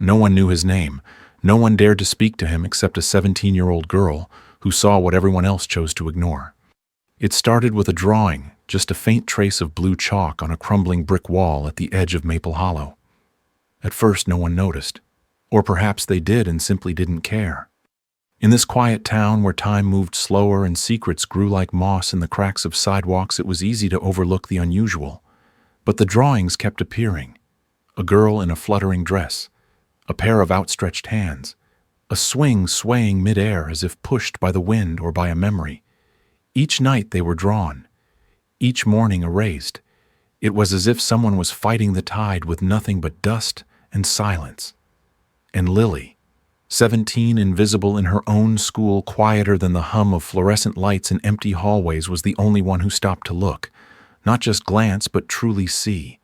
No one knew his name. No one dared to speak to him except a 17-year-old girl who saw what everyone else chose to ignore. It started with a drawing, just a faint trace of blue chalk on a crumbling brick wall at the edge of Maple Hollow. At first, no one noticed. Or perhaps they did and simply didn't care. In this quiet town where time moved slower and secrets grew like moss in the cracks of sidewalks, it was easy to overlook the unusual. But the drawings kept appearing. A girl in a fluttering dress, a pair of outstretched hands, a swing swaying midair as if pushed by the wind or by a memory. Each night they were drawn, each morning erased. It was as if someone was fighting the tide with nothing but dust and silence. And Lily, 17, invisible in her own school, quieter than the hum of fluorescent lights in empty hallways, was the only one who stopped to look, not just glance but truly see.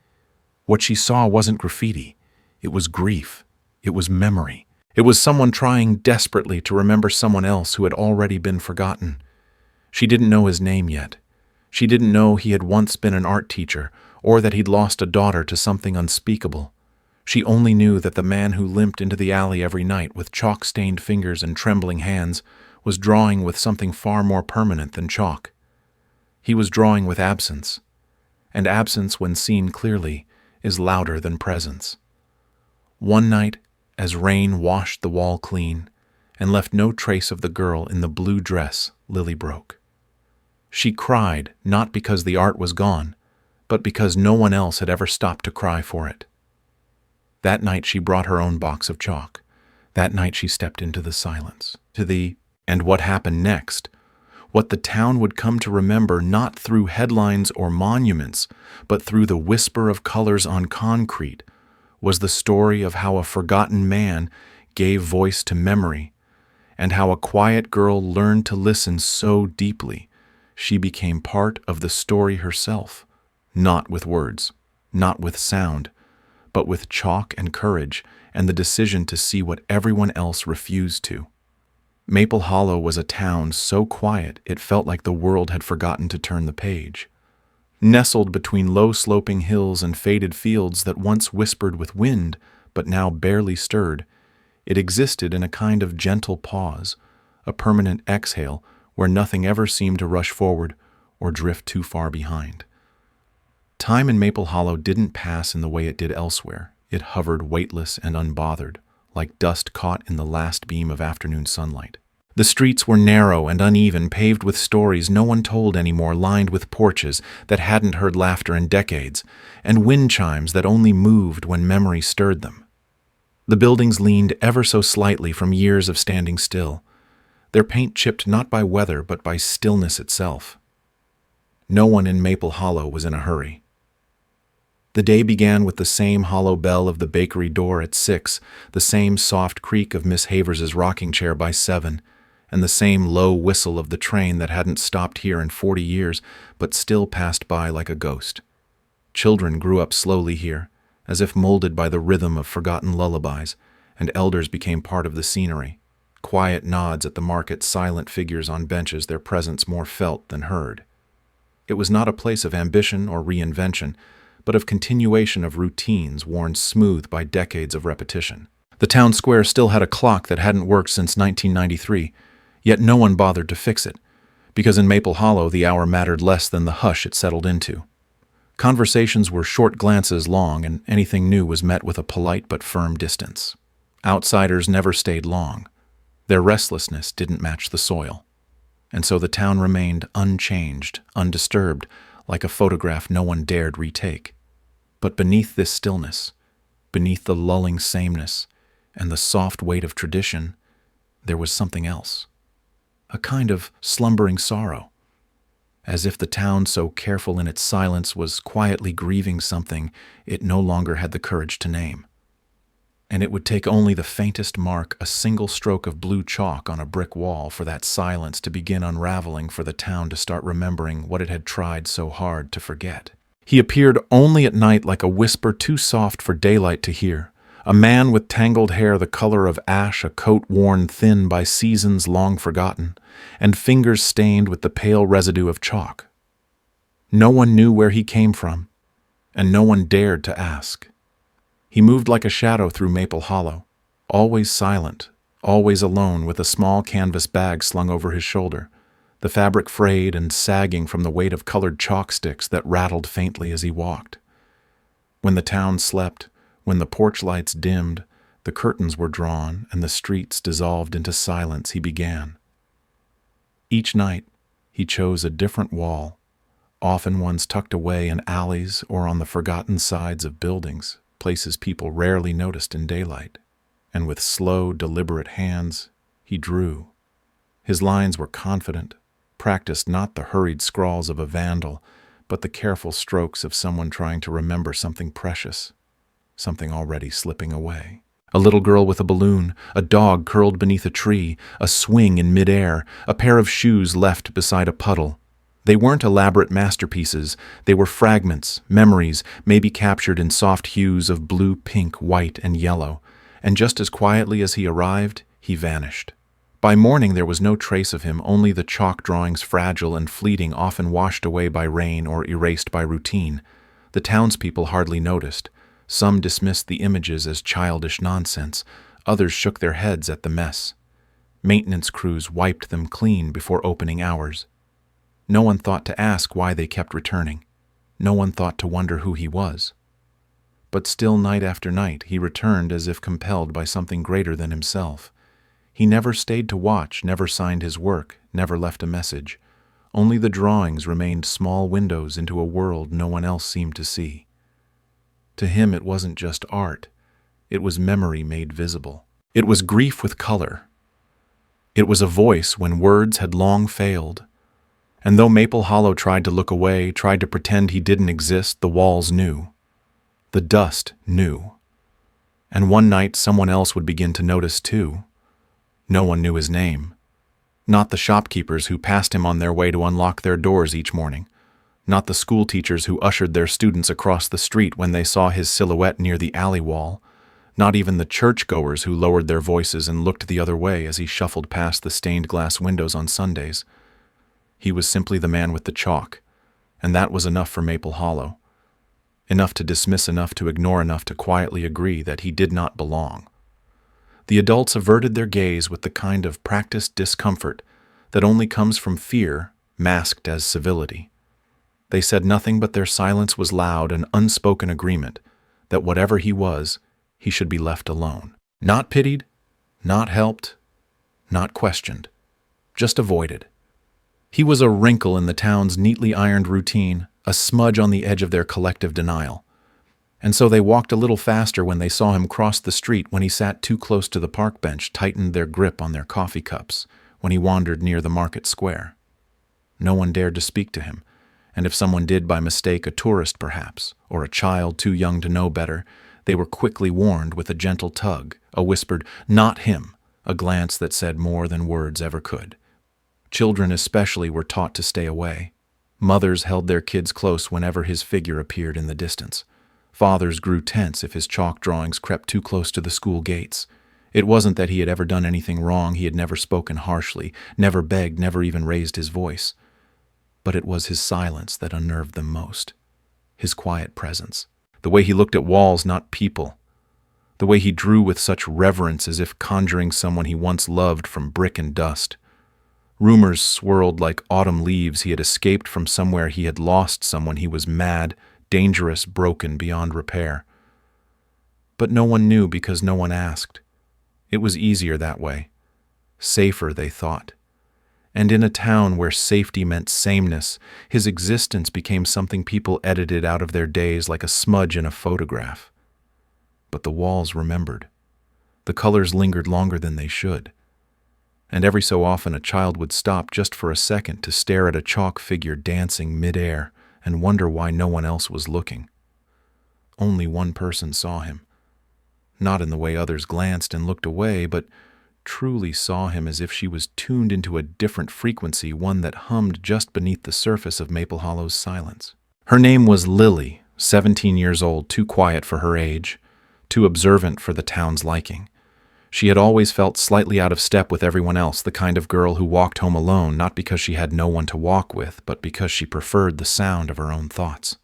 What she saw wasn't graffiti. It was grief. It was memory. It was someone trying desperately to remember someone else who had already been forgotten. She didn't know his name yet. She didn't know he had once been an art teacher, or that he'd lost a daughter to something unspeakable. She only knew that the man who limped into the alley every night with chalk-stained fingers and trembling hands was drawing with something far more permanent than chalk. He was drawing with absence, and absence, when seen clearly, is louder than presence. One night, as rain washed the wall clean and left no trace of the girl in the blue dress, Lily broke. She cried not because the art was gone, but because no one else had ever stopped to cry for it. That night she brought her own box of chalk. That night she stepped into the silence, and what happened next, what the town would come to remember not through headlines or monuments, but through the whisper of colors on concrete, was the story of how a forgotten man gave voice to memory, and how a quiet girl learned to listen so deeply she became part of the story herself, not with words, not with sound, but with chalk and courage and the decision to see what everyone else refused to. Maple Hollow was a town so quiet it felt like the world had forgotten to turn the page. Nestled between low-sloping hills and faded fields that once whispered with wind but now barely stirred, it existed in a kind of gentle pause, a permanent exhale where nothing ever seemed to rush forward or drift too far behind. Time in Maple Hollow didn't pass in the way it did elsewhere. It hovered weightless and unbothered, like dust caught in the last beam of afternoon sunlight. The streets were narrow and uneven, paved with stories no one told anymore, lined with porches that hadn't heard laughter in decades, and wind chimes that only moved when memory stirred them. The buildings leaned ever so slightly from years of standing still, their paint chipped not by weather but by stillness itself. No one in Maple Hollow was in a hurry. The day began with the same hollow bell of the bakery door at 6, the same soft creak of Miss Havers's rocking chair by 7, and the same low whistle of the train that hadn't stopped here in 40 years, but still passed by like a ghost. Children grew up slowly here, as if molded by the rhythm of forgotten lullabies, and elders became part of the scenery. Quiet nods at the market, silent figures on benches, their presence more felt than heard. It was not a place of ambition or reinvention, but of continuation of routines worn smooth by decades of repetition. The town square still had a clock that hadn't worked since 1993, yet no one bothered to fix it, because in Maple Hollow the hour mattered less than the hush it settled into. Conversations were short glances long, and anything new was met with a polite but firm distance. Outsiders never stayed long. Their restlessness didn't match the soil. And so the town remained unchanged, undisturbed, like a photograph no one dared retake. But beneath this stillness, beneath the lulling sameness and the soft weight of tradition, there was something else. A kind of slumbering sorrow, as if the town, so careful in its silence, was quietly grieving something it no longer had the courage to name. And it would take only the faintest mark, a single stroke of blue chalk on a brick wall, for that silence to begin unraveling, for the town to start remembering what it had tried so hard to forget. He appeared only at night, like a whisper too soft for daylight to hear, a man with tangled hair the color of ash, a coat worn thin by seasons long forgotten, and fingers stained with the pale residue of chalk. No one knew where he came from, and no one dared to ask. He moved like a shadow through Maple Hollow, Always silent, always alone with a small canvas bag slung over his shoulder, the fabric frayed and sagging from the weight of colored chalk sticks that rattled faintly as he walked. When the town slept, when the porch lights dimmed, the curtains were drawn, and the streets dissolved into silence, he began. Each night, he chose a different wall, often ones tucked away in alleys or on the forgotten sides of buildings, places people rarely noticed in daylight. And with slow, deliberate hands, he drew. His lines were confident, practiced not the hurried scrawls of a vandal, but the careful strokes of someone trying to remember something precious, something already slipping away. A little girl with a balloon, a dog curled beneath a tree, a swing in midair, a pair of shoes left beside a puddle. They weren't elaborate masterpieces, they were fragments, memories, maybe captured in soft hues of blue, pink, white, and yellow. And just as quietly as he arrived, he vanished. By morning there was no trace of him, only the chalk drawings, fragile and fleeting, often washed away by rain or erased by routine. The townspeople hardly noticed. Some dismissed the images as childish nonsense, others shook their heads at the mess. Maintenance crews wiped them clean before opening hours. No one thought to ask why they kept returning. No one thought to wonder who he was. But still, night after night, he returned as if compelled by something greater than himself. He never stayed to watch, never signed his work, never left a message. Only the drawings remained small windows into a world no one else seemed to see. To him it wasn't just art. It was memory made visible. It was grief with color. It was a voice when words had long failed. And though Maple Hollow tried to look away, tried to pretend he didn't exist, the walls knew. The dust knew. And one night someone else would begin to notice too. No one knew his name. Not the shopkeepers who passed him on their way to unlock their doors each morning. Not the school teachers who ushered their students across the street when they saw his silhouette near the alley wall. Not even the churchgoers who lowered their voices and looked the other way as he shuffled past the stained glass windows on Sundays. He was simply the man with the chalk, and that was enough for Maple Hollow. Enough to dismiss, enough to ignore, enough to quietly agree that he did not belong. The adults averted their gaze with the kind of practiced discomfort that only comes from fear masked as civility. They said nothing, but their silence was loud, an unspoken agreement that whatever he was, he should be left alone. Not pitied, not helped, not questioned, just avoided. He was a wrinkle in the town's neatly ironed routine, a smudge on the edge of their collective denial. And so they walked a little faster when they saw him cross the street, when he sat too close to the park bench, tightened their grip on their coffee cups, when he wandered near the market square. No one dared to speak to him, and if someone did by mistake, a tourist perhaps, or a child too young to know better, they were quickly warned with a gentle tug, a whispered, "Not him," a glance that said more than words ever could. Children especially were taught to stay away. Mothers held their kids close whenever his figure appeared in the distance. Fathers grew tense if his chalk drawings crept too close to the school gates. It wasn't that he had ever done anything wrong, he had never spoken harshly, never begged, never even raised his voice. But it was his silence that unnerved them most. His quiet presence. The way he looked at walls, not people. The way he drew with such reverence as if conjuring someone he once loved from brick and dust. Rumors swirled like autumn leaves. He had escaped from somewhere, he had lost someone, he was mad, dangerous, broken beyond repair. But no one knew because no one asked. It was easier that way. Safer, they thought. And in a town where safety meant sameness, his existence became something people edited out of their days like a smudge in a photograph. But the walls remembered. The colors lingered longer than they should. And every so often a child would stop just for a second to stare at a chalk figure dancing midair and wonder why no one else was looking. Only one person saw him. Not in the way others glanced and looked away, but truly saw him as if she was tuned into a different frequency, one that hummed just beneath the surface of Maple Hollow's silence. Her name was Lily, 17 years old, too quiet for her age, too observant for the town's liking. She had always felt slightly out of step with everyone else, the kind of girl who walked home alone, not because she had no one to walk with, but because she preferred the sound of her own thoughts.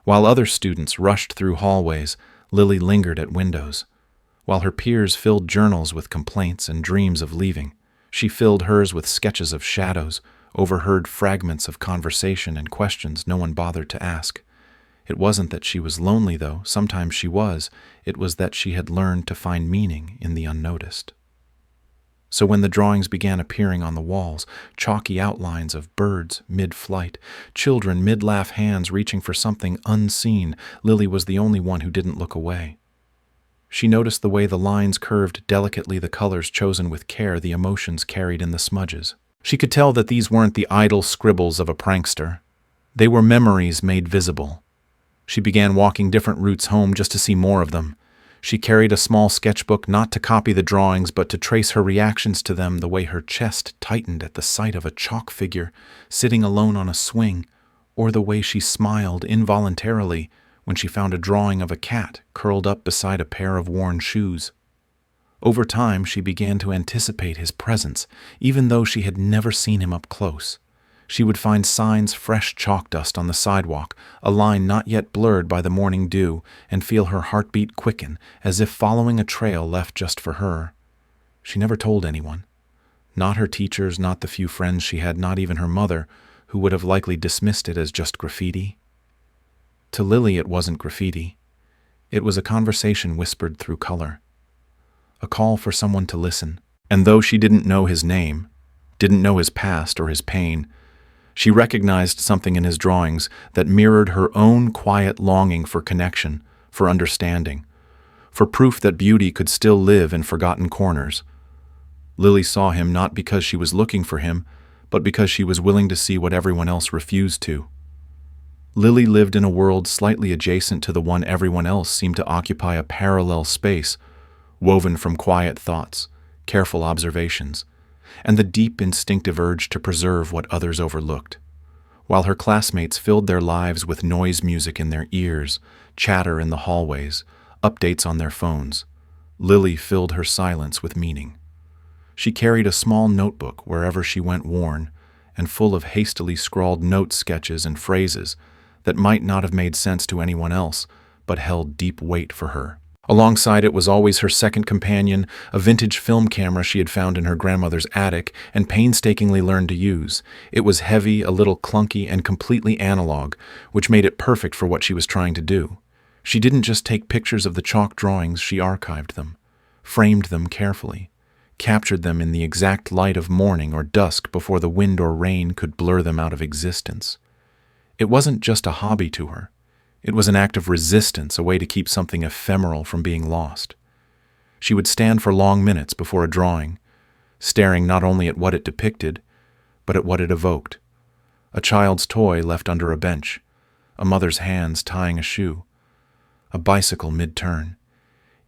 While other students rushed through hallways, Lily lingered at windows. While her peers filled journals with complaints and dreams of leaving, she filled hers with sketches of shadows, overheard fragments of conversation and questions no one bothered to ask. It wasn't that she was lonely, though. Sometimes she was. It was that she had learned to find meaning in the unnoticed. So when the drawings began appearing on the walls, chalky outlines of birds mid-flight, children mid-laugh, hands reaching for something unseen, Lily was the only one who didn't look away. She noticed the way the lines curved delicately, the colors chosen with care, the emotions carried in the smudges. She could tell that these weren't the idle scribbles of a prankster. They were memories made visible. She began walking different routes home just to see more of them. She carried a small sketchbook, not to copy the drawings, but to trace her reactions to them, the way her chest tightened at the sight of a chalk figure sitting alone on a swing, or the way she smiled involuntarily when she found a drawing of a cat curled up beside a pair of worn shoes. Over time, she began to anticipate his presence, even though she had never seen him up close. She would find signs, fresh chalk dust on the sidewalk, a line not yet blurred by the morning dew, and feel her heartbeat quicken, as if following a trail left just for her. She never told anyone. Not her teachers, not the few friends she had, not even her mother, who would have likely dismissed it as just graffiti. To Lily, it wasn't graffiti. It was a conversation whispered through color. A call for someone to listen. And though she didn't know his name, didn't know his past or his pain, she recognized something in his drawings that mirrored her own quiet longing for connection, for understanding, for proof that beauty could still live in forgotten corners. Lily saw him not because she was looking for him, but because she was willing to see what everyone else refused to. Lily lived in a world slightly adjacent to the one everyone else seemed to occupy, a parallel space, woven from quiet thoughts, careful observations, and the deep instinctive urge to preserve what others overlooked. While her classmates filled their lives with noise music in their ears, chatter in the hallways, updates on their phones, Lily filled her silence with meaning. She carried a small notebook wherever she went, worn and full of hastily scrawled note sketches and phrases that might not have made sense to anyone else, but held deep weight for her. Alongside it was always her second companion, a vintage film camera she had found in her grandmother's attic and painstakingly learned to use. It was heavy, a little clunky, and completely analog, which made it perfect for what she was trying to do. She didn't just take pictures of the chalk drawings, she archived them, framed them carefully, captured them in the exact light of morning or dusk before the wind or rain could blur them out of existence. It wasn't just a hobby to her. It was an act of resistance, a way to keep something ephemeral from being lost. She would stand for long minutes before a drawing, staring not only at what it depicted, but at what it evoked. A child's toy left under a bench, a mother's hands tying a shoe, a bicycle mid-turn.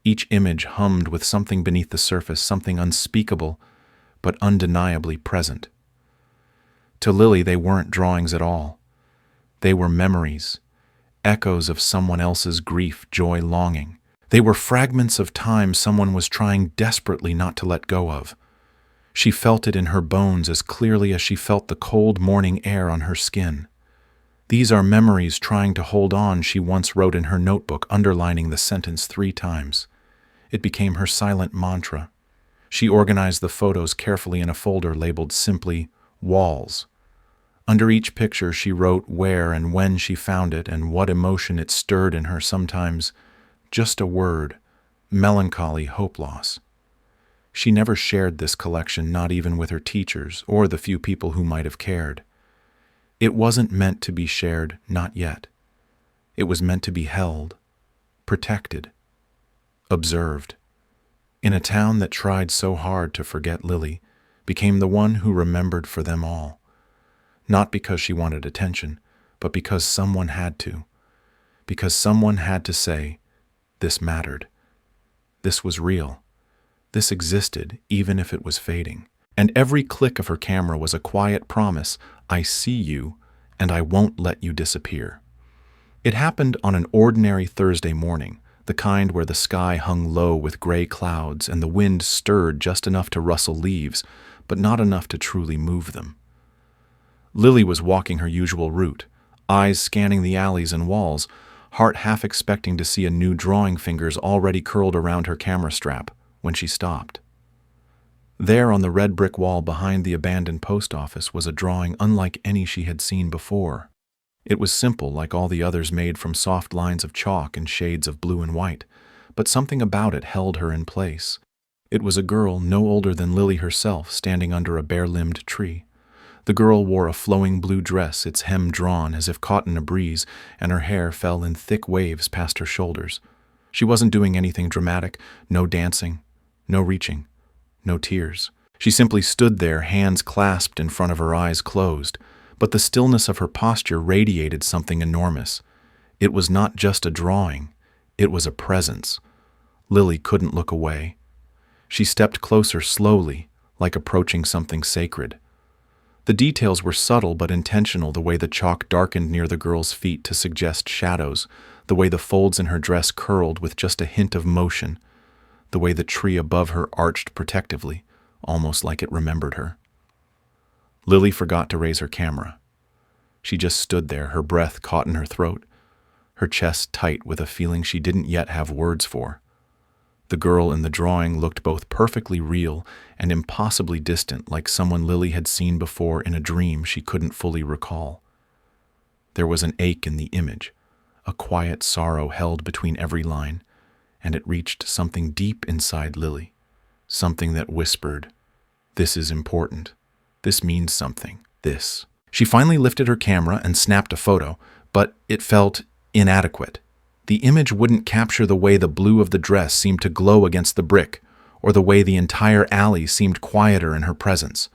Each image hummed with something beneath the surface, something unspeakable, but undeniably present. To Lily, they weren't drawings at all. They were memories, echoes of someone else's grief, joy, longing. They were fragments of time someone was trying desperately not to let go of. She felt it in her bones as clearly as she felt the cold morning air on her skin. "These are memories trying to hold on," she once wrote in her notebook, underlining the sentence 3 times. It became her silent mantra. She organized the photos carefully in a folder labeled simply "Walls." Under each picture she wrote where and when she found it and what emotion it stirred in her, sometimes just a word, melancholy, hope, loss. She never shared this collection, not even with her teachers or the few people who might have cared. It wasn't meant to be shared, not yet. It was meant to be held, protected, observed. In a town that tried so hard to forget, Lily became the one who remembered for them all. Not because she wanted attention, but because someone had to. Because someone had to say, this mattered. This was real. This existed, even if it was fading. And every click of her camera was a quiet promise: I see you, and I won't let you disappear. It happened on an ordinary Thursday morning, the kind where the sky hung low with gray clouds and the wind stirred just enough to rustle leaves, but not enough to truly move them. Lily was walking her usual route, eyes scanning the alleys and walls, heart half expecting to see a new drawing fingers already curled around her camera strap when she stopped. There on the red brick wall behind the abandoned post office was a drawing unlike any she had seen before. It was simple, like all the others, made from soft lines of chalk and shades of blue and white, but something about it held her in place. It was a girl no older than Lily herself standing under a bare-limbed tree. The girl wore a flowing blue dress, its hem drawn as if caught in a breeze, and her hair fell in thick waves past her shoulders. She wasn't doing anything dramatic, no dancing, no reaching, no tears. She simply stood there, hands clasped in front of her, eyes closed, but the stillness of her posture radiated something enormous. It was not just a drawing, it was a presence. Lily couldn't look away. She stepped closer slowly, like approaching something sacred. The details were subtle but intentional, the way the chalk darkened near the girl's feet to suggest shadows, the way the folds in her dress curled with just a hint of motion, the way the tree above her arched protectively, almost like it remembered her. Lily forgot to raise her camera. She just stood there, her breath caught in her throat, her chest tight with a feeling she didn't yet have words for. The girl in the drawing looked both perfectly real and impossibly distant, like someone Lily had seen before in a dream she couldn't fully recall. There was an ache in the image, a quiet sorrow held between every line, and it reached something deep inside Lily, something that whispered, "This is important. This means something. This." She finally lifted her camera and snapped a photo, but it felt inadequate. The image wouldn't capture the way the blue of the dress seemed to glow against the brick, or the way the entire alley seemed quieter in her presence.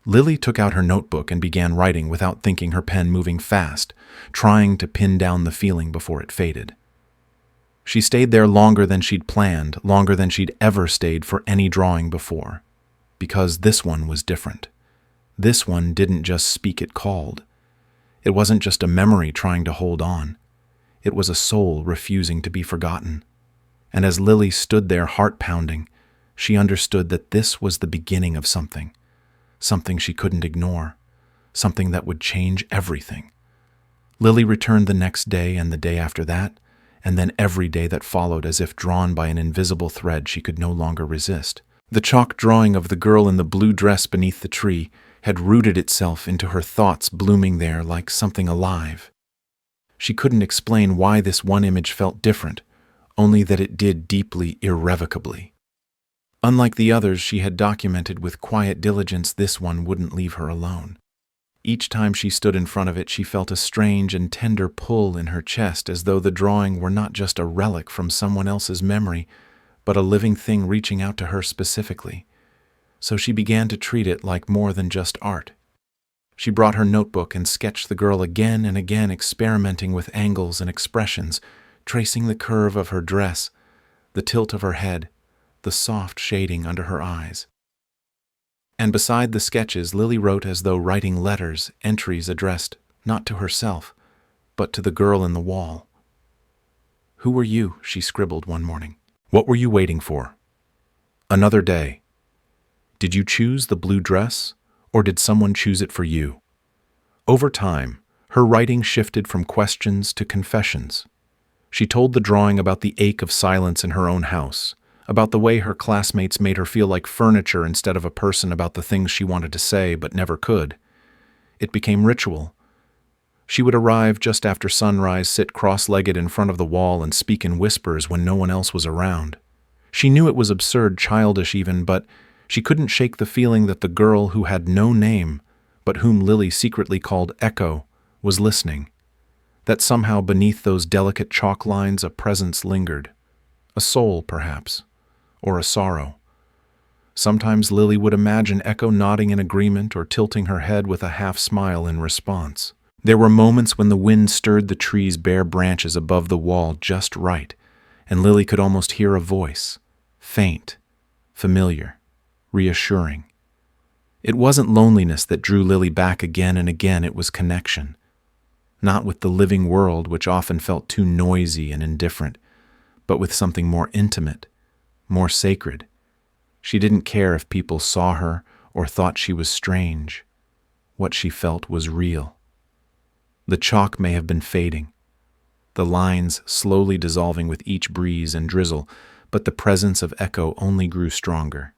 Lily took out her notebook and began writing without thinking, her pen moving fast, trying to pin down the feeling before it faded. She stayed there longer than she'd planned, longer than she'd ever stayed for any drawing before, because this one was different. This one didn't just speak, it called. It wasn't just a memory trying to hold on. It was a soul refusing to be forgotten. And as Lily stood there, heart pounding, she understood that this was the beginning of something she couldn't ignore, something that would change everything. Lily returned the next day and the day after that, and then every day that followed, as if drawn by an invisible thread she could no longer resist. The chalk drawing of the girl in the blue dress beneath the tree had rooted itself into her thoughts, blooming there like something alive. She couldn't explain why this one image felt different, only that it did deeply, irrevocably. Unlike the others she had documented with quiet diligence, this one wouldn't leave her alone. Each time she stood in front of it, she felt a strange and tender pull in her chest, as though the drawing were not just a relic from someone else's memory, but a living thing reaching out to her specifically. So she began to treat it like more than just art. She brought her notebook and sketched the girl again and again, experimenting with angles and expressions, tracing the curve of her dress, the tilt of her head, the soft shading under her eyes. And beside the sketches, Lily wrote as though writing letters, entries addressed not to herself, but to the girl in the wall. "Who were you?" she scribbled one morning. "What were you waiting for? Another day. Did you choose the blue dress, or did someone choose it for you?" Over time, her writing shifted from questions to confessions. She told the drawing about the ache of silence in her own house, about the way her classmates made her feel like furniture instead of a person, about the things she wanted to say but never could. It became ritual. She would arrive just after sunrise, sit cross-legged in front of the wall, and speak in whispers when no one else was around. She knew it was absurd, childish even, but she couldn't shake the feeling that the girl who had no name, but whom Lily secretly called Echo, was listening. That somehow beneath those delicate chalk lines a presence lingered. A soul, perhaps, or a sorrow. Sometimes Lily would imagine Echo nodding in agreement or tilting her head with a half-smile in response. There were moments when the wind stirred the tree's bare branches above the wall just right, and Lily could almost hear a voice, faint, familiar, reassuring. It wasn't loneliness that drew Lily back again and again, it was connection. Not with the living world, which often felt too noisy and indifferent, but with something more intimate, more sacred. She didn't care if people saw her or thought she was strange. What she felt was real. The chalk may have been fading, the lines slowly dissolving with each breeze and drizzle, but the presence of echo only grew stronger.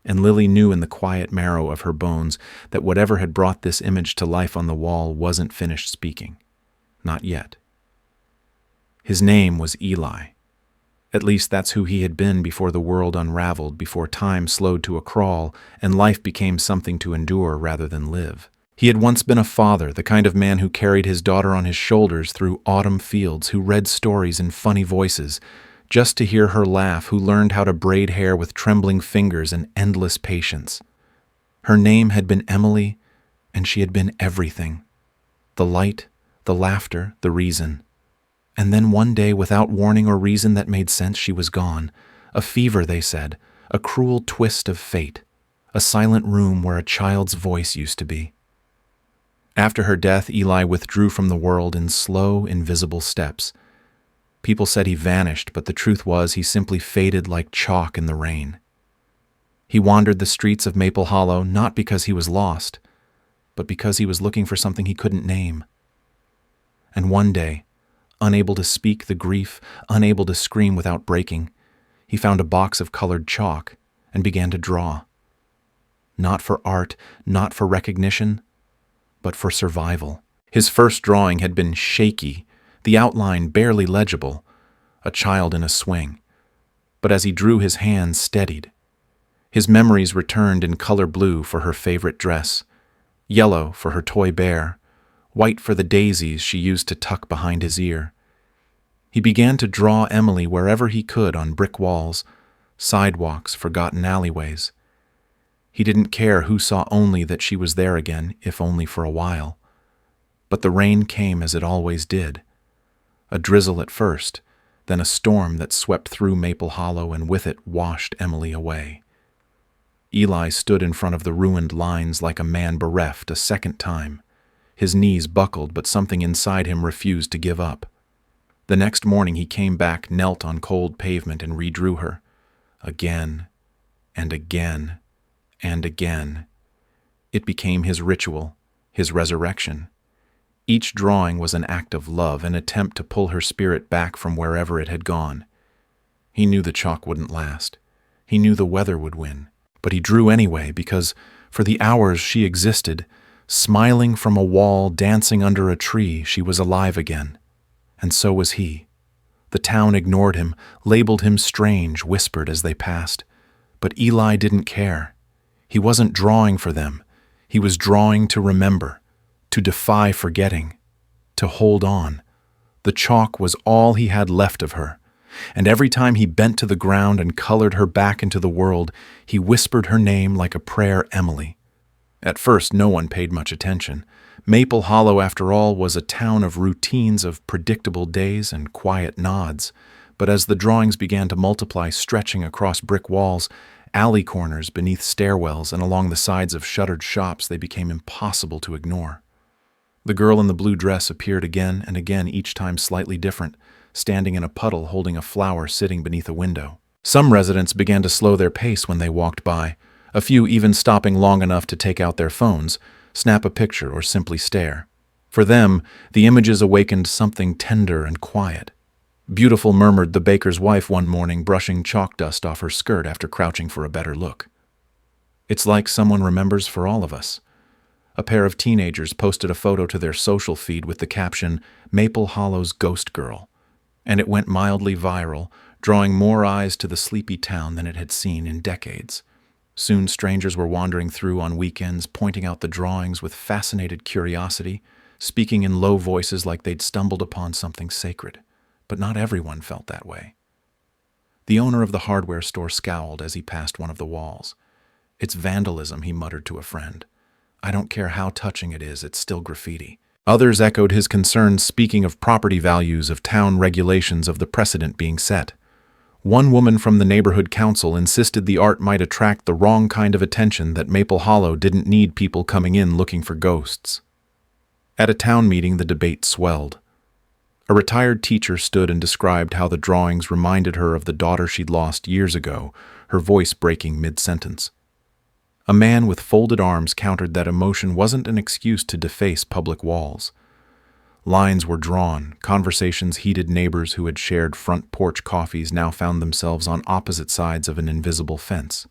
And Lily knew in the quiet marrow of her bones that whatever had brought this image to life on the wall wasn't finished speaking. Not yet. His name was Eli. At least that's who he had been before the world unraveled, before time slowed to a crawl, and life became something to endure rather than live. He had once been a father, the kind of man who carried his daughter on his shoulders through autumn fields, who read stories in funny voices, just to hear her laugh, who learned how to braid hair with trembling fingers and endless patience. Her name had been Emily, and she had been everything. The light, the laughter, the reason. And then one day, without warning or reason that made sense, she was gone. A fever, they said, a cruel twist of fate, a silent room where a child's voice used to be. After her death, Eli withdrew from the world in slow, invisible steps. People said he vanished, but the truth was he simply faded like chalk in the rain. He wandered the streets of Maple Hollow not because he was lost, but because he was looking for something he couldn't name. And one day, unable to speak the grief, unable to scream without breaking, he found a box of colored chalk and began to draw. Not for art, not for recognition, but for survival. His first drawing had been shaky, the outline barely legible, a child in a swing. But as he drew, his hands steadied. His memories returned in color blue for her favorite dress, yellow for her toy bear, white for the daisies she used to tuck behind his ear. He began to draw Emily wherever he could, on brick walls, sidewalks, forgotten alleyways. He didn't care who saw, only that she was there again, if only for a while. But the rain came as it always did. A drizzle at first, then a storm that swept through Maple Hollow and with it washed Emily away. Eli stood in front of the ruined lines like a man bereft a second time. His knees buckled, but something inside him refused to give up. The next morning he came back, knelt on cold pavement, and redrew her. Again, and again, and again. It became his ritual, his resurrection. Each drawing was an act of love, an attempt to pull her spirit back from wherever it had gone. He knew the chalk wouldn't last. He knew the weather would win. But he drew anyway, because for the hours she existed, smiling from a wall, dancing under a tree, she was alive again. And so was he. The town ignored him, labeled him strange, whispered as they passed. But Eli didn't care. He wasn't drawing for them. He was drawing to remember, to defy forgetting, to hold on. The chalk was all he had left of her. And every time he bent to the ground and colored her back into the world, he whispered her name like a prayer, Emily. At first, no one paid much attention. Maple Hollow, after all, was a town of routines, of predictable days and quiet nods. But as the drawings began to multiply, stretching across brick walls, alley corners, beneath stairwells, and along the sides of shuttered shops, they became impossible to ignore. The girl in the blue dress appeared again and again, each time slightly different, standing in a puddle holding a flower sitting beneath a window. Some residents began to slow their pace when they walked by, a few even stopping long enough to take out their phones, snap a picture, or simply stare. For them, the images awakened something tender and quiet. Beautiful, murmured the baker's wife one morning, brushing chalk dust off her skirt after crouching for a better look. It's like someone remembers for all of us. A pair of teenagers posted a photo to their social feed with the caption, "Maple Hollow's Ghost Girl," and it went mildly viral, drawing more eyes to the sleepy town than it had seen in decades. Soon strangers were wandering through on weekends, pointing out the drawings with fascinated curiosity, speaking in low voices like they'd stumbled upon something sacred. But not everyone felt that way. The owner of the hardware store scowled as he passed one of the walls. "It's vandalism," he muttered to a friend. "I don't care how touching it is, it's still graffiti." Others echoed his concerns, speaking of property values, of town regulations, of the precedent being set. One woman from the neighborhood council insisted the art might attract the wrong kind of attention, that Maple Hollow didn't need people coming in looking for ghosts. At a town meeting, the debate swelled. A retired teacher stood and described how the drawings reminded her of the daughter she'd lost years ago, her voice breaking mid-sentence. A man with folded arms countered that emotion wasn't an excuse to deface public walls. Lines were drawn, conversations heated. Neighbors who had shared front porch coffees now found themselves on opposite sides of an invisible fence.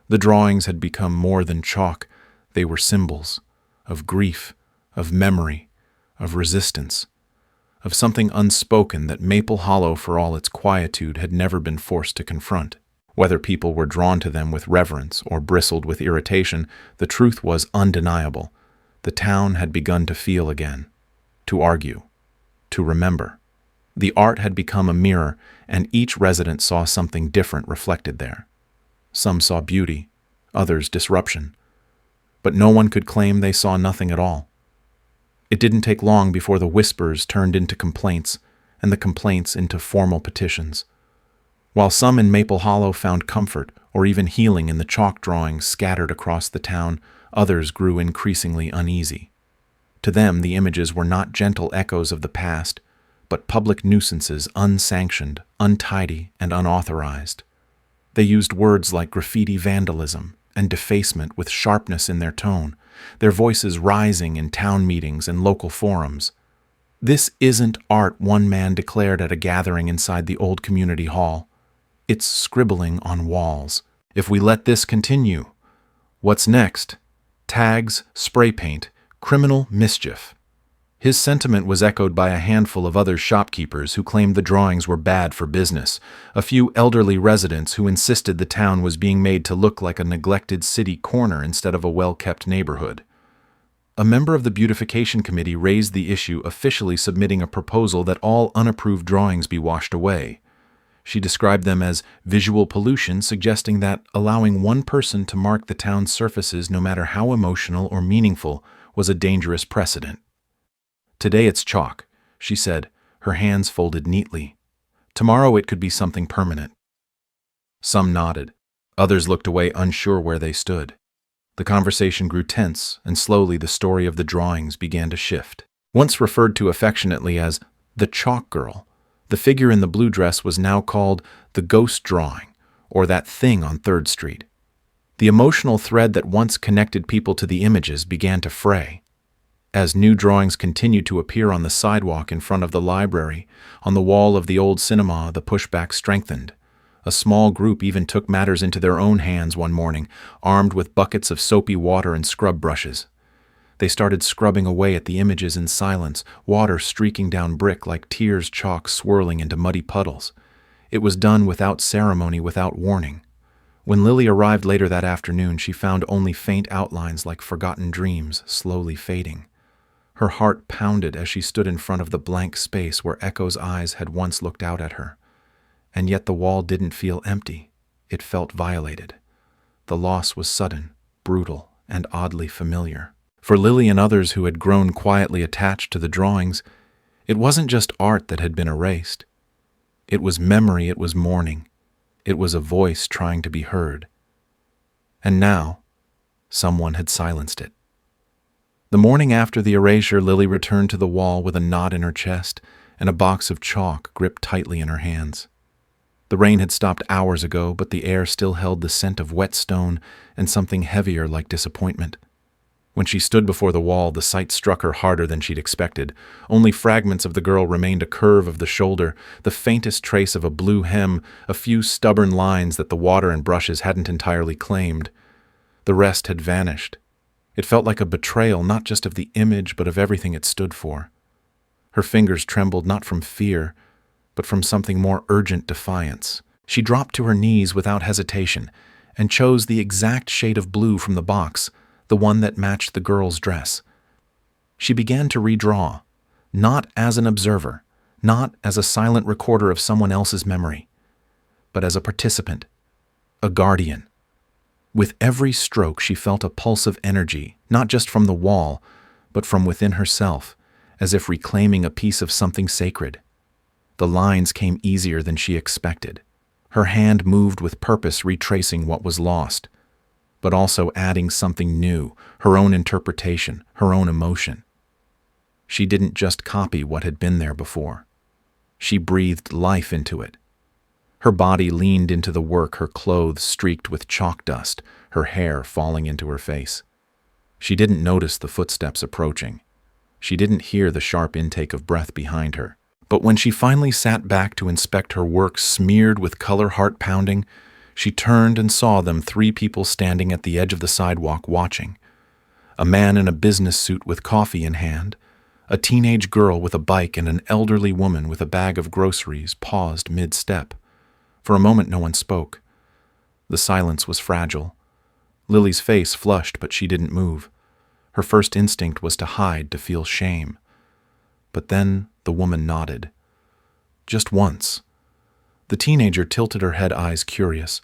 The drawings had become more than chalk. They were symbols of grief, of memory, of resistance, of something unspoken that Maple Hollow, for all its quietude, had never been forced to confront. Whether people were drawn to them with reverence or bristled with irritation, the truth was undeniable. The town had begun to feel again, to argue, to remember. The art had become a mirror, and each resident saw something different reflected there. Some saw beauty, others disruption. But no one could claim they saw nothing at all. It didn't take long before the whispers turned into complaints, and the complaints into formal petitions. While some in Maple Hollow found comfort or even healing in the chalk drawings scattered across the town, others grew increasingly uneasy. To them, the images were not gentle echoes of the past, but public nuisances, unsanctioned, untidy, and unauthorized. They used words like graffiti vandalism and defacement with sharpness in their tone, their voices rising in town meetings and local forums. "This isn't art," one man declared at a gathering inside the old community hall. "It's scribbling on walls. If we let this continue, what's next? Tags, spray paint, criminal mischief." His sentiment was echoed by a handful of other shopkeepers who claimed the drawings were bad for business, a few elderly residents who insisted the town was being made to look like a neglected city corner instead of a well-kept neighborhood. A member of the beautification committee raised the issue, officially submitting a proposal that all unapproved drawings be washed away. She described them as visual pollution, suggesting that allowing one person to mark the town's surfaces, no matter how emotional or meaningful, was a dangerous precedent. "Today it's chalk," she said, her hands folded neatly. "Tomorrow it could be something permanent." Some nodded. Others looked away, unsure where they stood. The conversation grew tense, and slowly the story of the drawings began to shift. Once referred to affectionately as the chalk girl, the figure in the blue dress was now called the ghost drawing, or that thing on 3rd Street. The emotional thread that once connected people to the images began to fray. As new drawings continued to appear on the sidewalk in front of the library, on the wall of the old cinema, the pushback strengthened. A small group even took matters into their own hands one morning, armed with buckets of soapy water and scrub brushes. They started scrubbing away at the images in silence, water streaking down brick like tears, chalk swirling into muddy puddles. It was done without ceremony, without warning. When Lily arrived later that afternoon, she found only faint outlines like forgotten dreams slowly fading. Her heart pounded as she stood in front of the blank space where Echo's eyes had once looked out at her. And yet the wall didn't feel empty. It felt violated. The loss was sudden, brutal, and oddly familiar. For Lily and others who had grown quietly attached to the drawings, it wasn't just art that had been erased. It was memory, it was mourning. It was a voice trying to be heard. And now, someone had silenced it. The morning after the erasure, Lily returned to the wall with a knot in her chest and a box of chalk gripped tightly in her hands. The rain had stopped hours ago, but the air still held the scent of wet stone and something heavier like disappointment. When she stood before the wall, the sight struck her harder than she'd expected. Only fragments of the girl remained: a curve of the shoulder, the faintest trace of a blue hem, a few stubborn lines that the water and brushes hadn't entirely claimed. The rest had vanished. It felt like a betrayal, not just of the image, but of everything it stood for. Her fingers trembled not from fear, but from something more urgent: defiance. She dropped to her knees without hesitation and chose the exact shade of blue from the box, the one that matched the girl's dress. She began to redraw, not as an observer, not as a silent recorder of someone else's memory, but as a participant, a guardian. With every stroke, she felt a pulse of energy, not just from the wall, but from within herself, as if reclaiming a piece of something sacred. The lines came easier than she expected. Her hand moved with purpose, retracing what was lost, but also adding something new, her own interpretation, her own emotion. She didn't just copy what had been there before. She breathed life into it. Her body leaned into the work, her clothes streaked with chalk dust, her hair falling into her face. She didn't notice the footsteps approaching. She didn't hear the sharp intake of breath behind her. But when she finally sat back to inspect her work smeared with color heart-pounding, she turned and saw them 3 people standing at the edge of the sidewalk watching. A man in a business suit with coffee in hand, a teenage girl with a bike, and an elderly woman with a bag of groceries paused mid-step. For a moment no one spoke. The silence was fragile. Lily's face flushed, but she didn't move. Her first instinct was to hide, to feel shame. But then the woman nodded. Just once. The teenager tilted her head, eyes curious,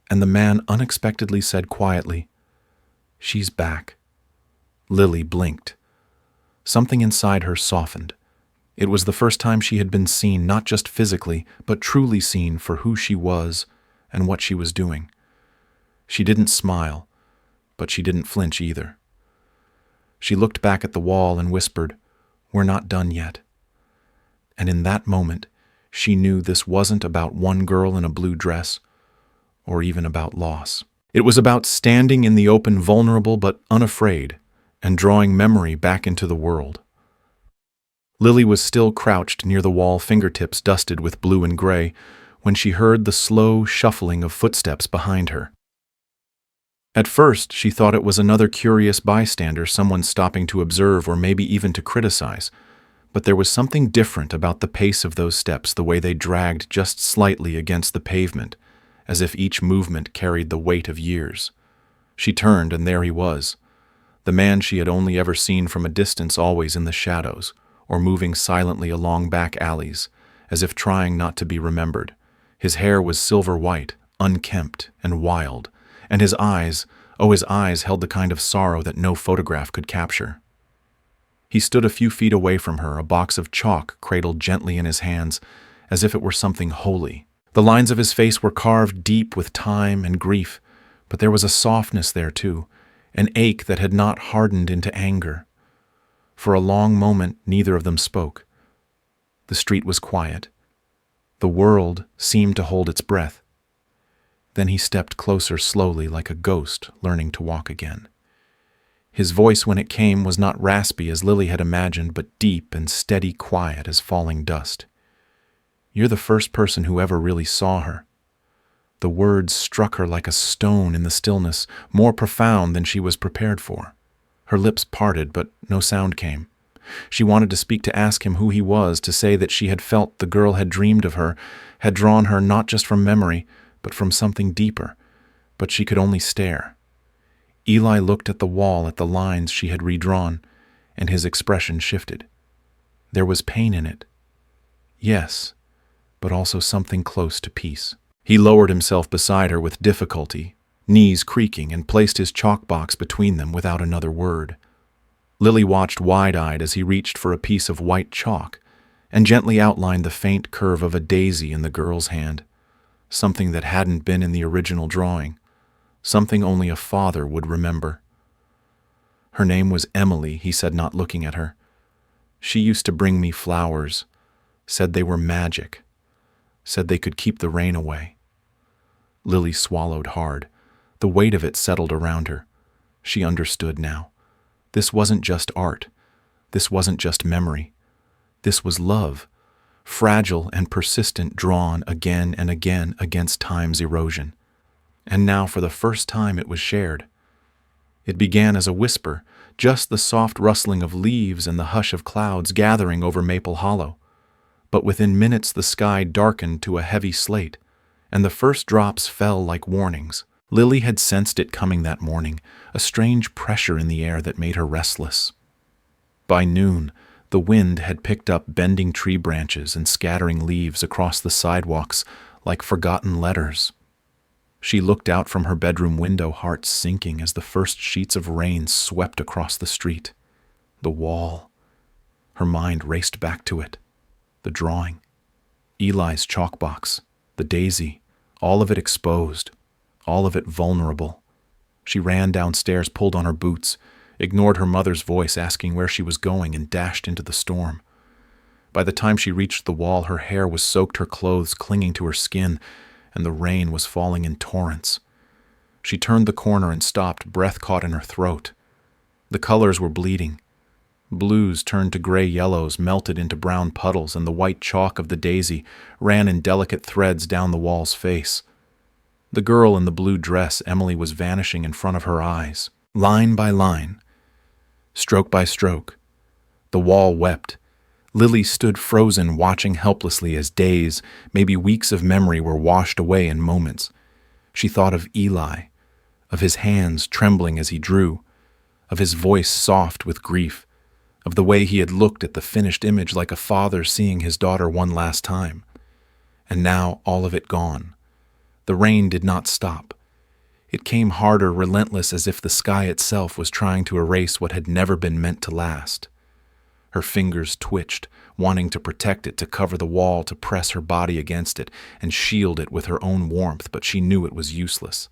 and the man unexpectedly said quietly, "She's back." Lily blinked. Something inside her softened. It was the first time she had been seen, not just physically, but truly seen for who she was and what she was doing. She didn't smile, but she didn't flinch either. She looked back at the wall and whispered, "We're not done yet." And in that moment, she knew this wasn't about one girl in a blue dress, or even about loss. It was about standing in the open, vulnerable but unafraid, and drawing memory back into the world. Lily was still crouched near the wall, fingertips dusted with blue and gray, when she heard the slow shuffling of footsteps behind her. At first, she thought it was another curious bystander, someone stopping to observe or maybe even to criticize. But there was something different about the pace of those steps, the way they dragged just slightly against the pavement, as if each movement carried the weight of years. She turned, and there he was, the man she had only ever seen from a distance, always in the shadows, or moving silently along back alleys, as if trying not to be remembered. His hair was silver white, unkempt, and wild, and his eyes held the kind of sorrow that no photograph could capture. He stood a few feet away from her, a box of chalk cradled gently in his hands, as if it were something holy. The lines of his face were carved deep with time and grief, but there was a softness there too, an ache that had not hardened into anger. For a long moment, neither of them spoke. The street was quiet. The world seemed to hold its breath. Then he stepped closer slowly, like a ghost learning to walk again. His voice, when it came, was not raspy as Lily had imagined, but deep and steady, quiet as falling dust. "You're the first person who ever really saw her." The words struck her like a stone in the stillness, more profound than she was prepared for. Her lips parted, but no sound came. She wanted to speak, to ask him who he was, to say that she had felt the girl had dreamed of her, had drawn her not just from memory, but from something deeper. But she could only stare. Eli looked at the wall, at the lines she had redrawn, and his expression shifted. There was pain in it. Yes, but also something close to peace. He lowered himself beside her with difficulty, knees creaking, and placed his chalk box between them without another word. Lily watched wide-eyed as he reached for a piece of white chalk and gently outlined the faint curve of a daisy in the girl's hand, something that hadn't been in the original drawing, something only a father would remember. "Her name was Emily," he said, not looking at her. "She used to bring me flowers, said they were magic, said they could keep the rain away." Lily swallowed hard. The weight of it settled around her. She understood now. This wasn't just art. This wasn't just memory. This was love, fragile and persistent, drawn again and again against time's erosion. And now, for the first time, it was shared. It began as a whisper, just the soft rustling of leaves and the hush of clouds gathering over Maple Hollow. But within minutes the sky darkened to a heavy slate, and the first drops fell like warnings. Lily had sensed it coming that morning, a strange pressure in the air that made her restless. By noon, the wind had picked up bending tree branches and scattering leaves across the sidewalks like forgotten letters. She looked out from her bedroom window, heart sinking as the first sheets of rain swept across the street. The wall. Her mind raced back to it. The drawing. Eli's chalk box. The daisy. All of it exposed. All of it vulnerable. She ran downstairs, pulled on her boots, ignored her mother's voice asking where she was going, and dashed into the storm. By the time she reached the wall, her hair was soaked, her clothes clinging to her skin, and the rain was falling in torrents. She turned the corner and stopped, breath caught in her throat. The colors were bleeding. Blues turned to gray yellows, melted into brown puddles, and the white chalk of the daisy ran in delicate threads down the wall's face. The girl in the blue dress Emily was vanishing in front of her eyes, line by line, stroke by stroke. The wall wept. Lily stood frozen, watching helplessly as days, maybe weeks of memory were washed away in moments. She thought of Eli, of his hands trembling as he drew, of his voice soft with grief, of the way he had looked at the finished image like a father seeing his daughter one last time. And now all of it gone. The rain did not stop. It came harder, relentless, as if the sky itself was trying to erase what had never been meant to last. Her fingers twitched, wanting to protect it, to cover the wall, to press her body against it and shield it with her own warmth, but she knew it was useless.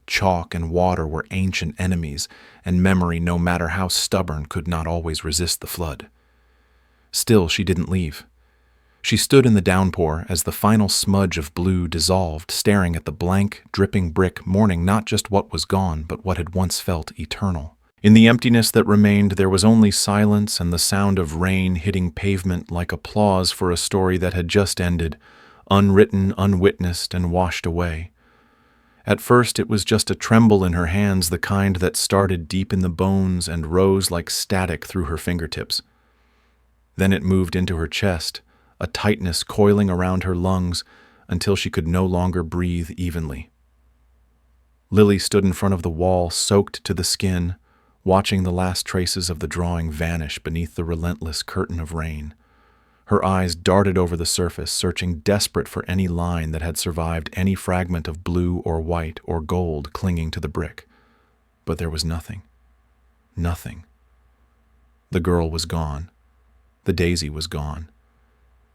Chalk and water were ancient enemies, and memory, no matter how stubborn, could not always resist the flood. Still, she didn't leave. She stood in the downpour as the final smudge of blue dissolved, staring at the blank, dripping brick, mourning not just what was gone, but what had once felt eternal. In the emptiness that remained, there was only silence and the sound of rain hitting pavement like applause for a story that had just ended, unwritten, unwitnessed, and washed away. At first it was just a tremble in her hands, the kind that started deep in the bones and rose like static through her fingertips. Then it moved into her chest, a tightness coiling around her lungs until she could no longer breathe evenly. Lily stood in front of the wall, soaked to the skin, watching the last traces of the drawing vanish beneath the relentless curtain of rain. Her eyes darted over the surface, searching desperate for any line that had survived any fragment of blue or white or gold clinging to the brick. But there was nothing. Nothing. The girl was gone. The daisy was gone.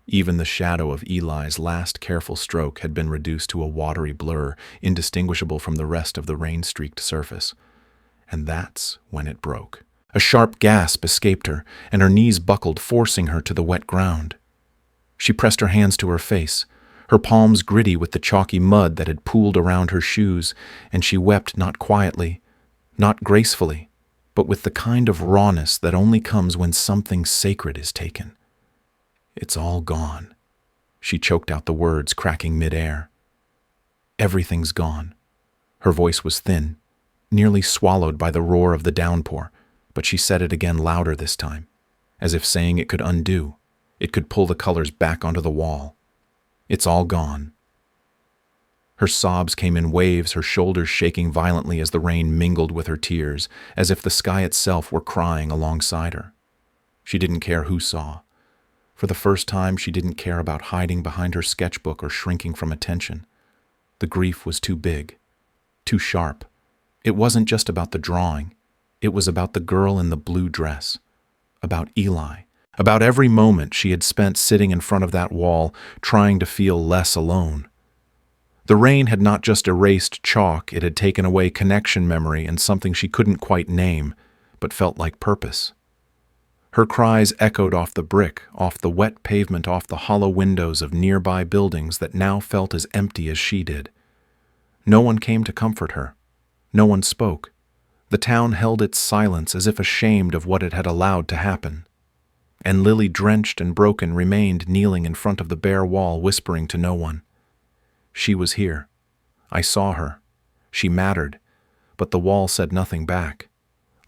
Even the shadow of Eli's last careful stroke had been reduced to a watery blur, indistinguishable from the rest of the rain-streaked surface. And that's when it broke. A sharp gasp escaped her, and her knees buckled, forcing her to the wet ground. She pressed her hands to her face, her palms gritty with the chalky mud that had pooled around her shoes, and she wept not quietly, not gracefully, but with the kind of rawness that only comes when something sacred is taken. "It's all gone." She choked out the words, cracking mid-air. "Everything's gone." Her voice was thin, nearly swallowed by the roar of the downpour, but she said it again louder this time, as if saying it could undo, it could pull the colors back onto the wall. "It's all gone." Her sobs came in waves, her shoulders shaking violently as the rain mingled with her tears, as if the sky itself were crying alongside her. She didn't care who saw. For the first time, she didn't care about hiding behind her sketchbook or shrinking from attention. The grief was too big, too sharp. It wasn't just about the drawing. It was about the girl in the blue dress, about Eli, about every moment she had spent sitting in front of that wall, trying to feel less alone. The rain had not just erased chalk, it had taken away connection memory and something she couldn't quite name, but felt like purpose. Her cries echoed off the brick, off the wet pavement, off the hollow windows of nearby buildings that now felt as empty as she did. No one came to comfort her. No one spoke. The town held its silence as if ashamed of what it had allowed to happen. And Lily, drenched and broken, remained kneeling in front of the bare wall, whispering to no one. She was here. I saw her. She mattered. But the wall said nothing back.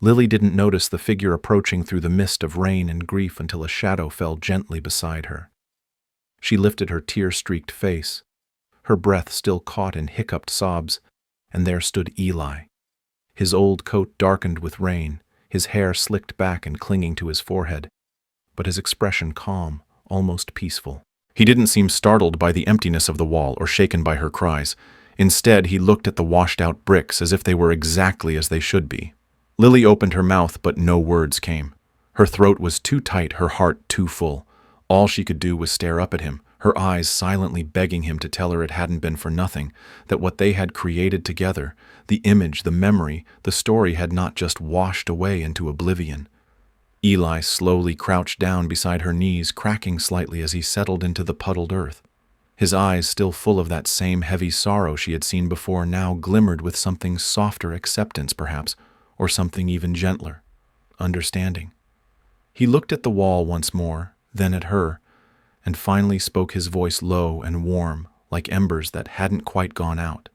Lily didn't notice the figure approaching through the mist of rain and grief until a shadow fell gently beside her. She lifted her tear-streaked face, her breath still caught in hiccuped sobs, and there stood Eli. His old coat darkened with rain, his hair slicked back and clinging to his forehead, but his expression calm, almost peaceful. He didn't seem startled by the emptiness of the wall or shaken by her cries. Instead, he looked at the washed-out bricks as if they were exactly as they should be. Lily opened her mouth, but no words came. Her throat was too tight, her heart too full. All she could do was stare up at him, her eyes silently begging him to tell her it hadn't been for nothing, that what they had created together, the image, the memory, the story had not just washed away into oblivion. Eli slowly crouched down beside her knees, cracking slightly as he settled into the puddled earth. His eyes, still full of that same heavy sorrow she had seen before, now glimmered with something softer, acceptance perhaps, or something even gentler, understanding. He looked at the wall once more, then at her, and finally spoke, his voice low and warm, like embers that hadn't quite gone out.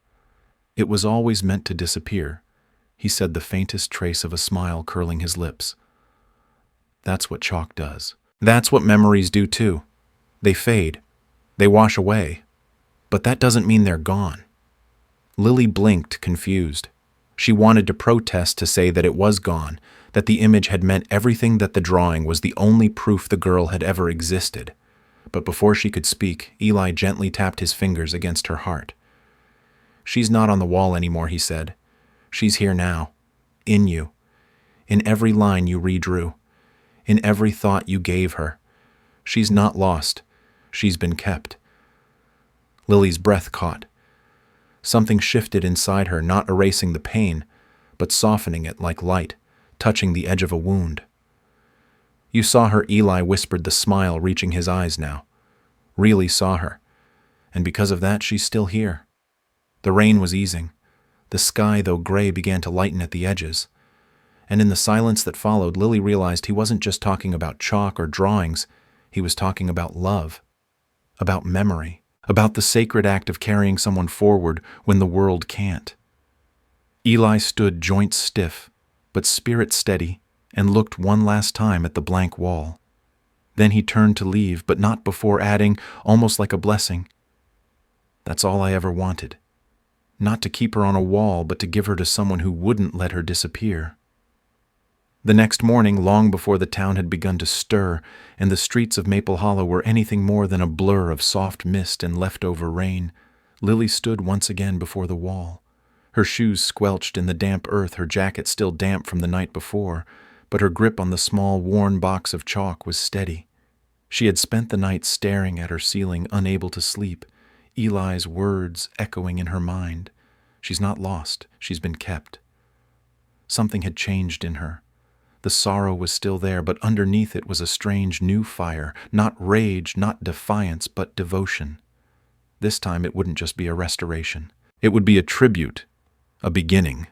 "It was always meant to disappear," he said, the faintest trace of a smile curling his lips. "That's what chalk does. That's what memories do too. They fade. They wash away. But that doesn't mean they're gone." Lily blinked, confused. She wanted to protest, to say that it was gone, that the image had meant everything, that the drawing was the only proof the girl had ever existed. But before she could speak, Eli gently tapped his fingers against her heart. "She's not on the wall anymore," he said. "She's here now. In you. In every line you redrew. In every thought you gave her. She's not lost. She's been kept." Lily's breath caught. Something shifted inside her, not erasing the pain, but softening it like light, touching the edge of a wound. "You saw her," Eli whispered, the smile reaching his eyes now. "Really saw her. And because of that, she's still here." The rain was easing. The sky, though gray, began to lighten at the edges. And in the silence that followed, Lily realized he wasn't just talking about chalk or drawings. He was talking about love, about memory, about the sacred act of carrying someone forward when the world can't. Eli stood, joints stiff, but spirit steady, and looked one last time at the blank wall. Then he turned to leave, but not before adding, almost like a blessing, "That's all I ever wanted. Not to keep her on a wall, but to give her to someone who wouldn't let her disappear." The next morning, long before the town had begun to stir, and the streets of Maple Hollow were anything more than a blur of soft mist and leftover rain, Lily stood once again before the wall. Her shoes squelched in the damp earth, her jacket still damp from the night before, but her grip on the small, worn box of chalk was steady. She had spent the night staring at her ceiling, unable to sleep, Eli's words echoing in her mind. She's not lost, she's been kept. Something had changed in her. The sorrow was still there, but underneath it was a strange new fire, not rage, not defiance, but devotion. This time it wouldn't just be a restoration. It would be a tribute, a beginning.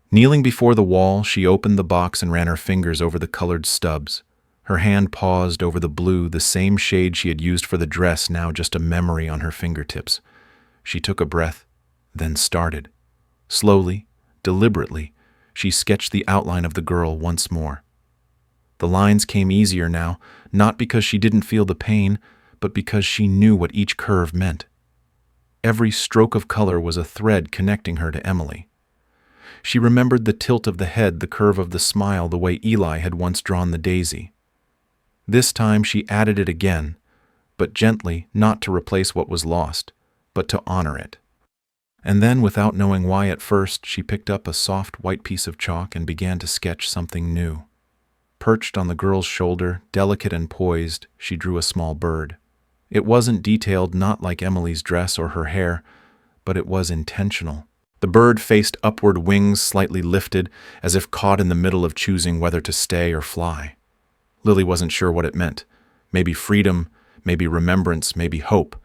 Kneeling before the wall, she opened the box and ran her fingers over the colored stubs. Her hand paused over the blue, the same shade she had used for the dress, now just a memory on her fingertips. She took a breath, then started. Slowly, deliberately, she sketched the outline of the girl once more. The lines came easier now, not because she didn't feel the pain, but because she knew what each curve meant. Every stroke of color was a thread connecting her to Emily. She remembered the tilt of the head, the curve of the smile, the way Eli had once drawn the daisy. This time she added it again, but gently, not to replace what was lost, but to honor it. And then, without knowing why at first, she picked up a soft white piece of chalk and began to sketch something new. Perched on the girl's shoulder, delicate and poised, she drew a small bird. It wasn't detailed, not like Emily's dress or her hair, but it was intentional. The bird faced upward, wings slightly lifted, as if caught in the middle of choosing whether to stay or fly. Lily wasn't sure what it meant. Maybe freedom, maybe remembrance, maybe hope.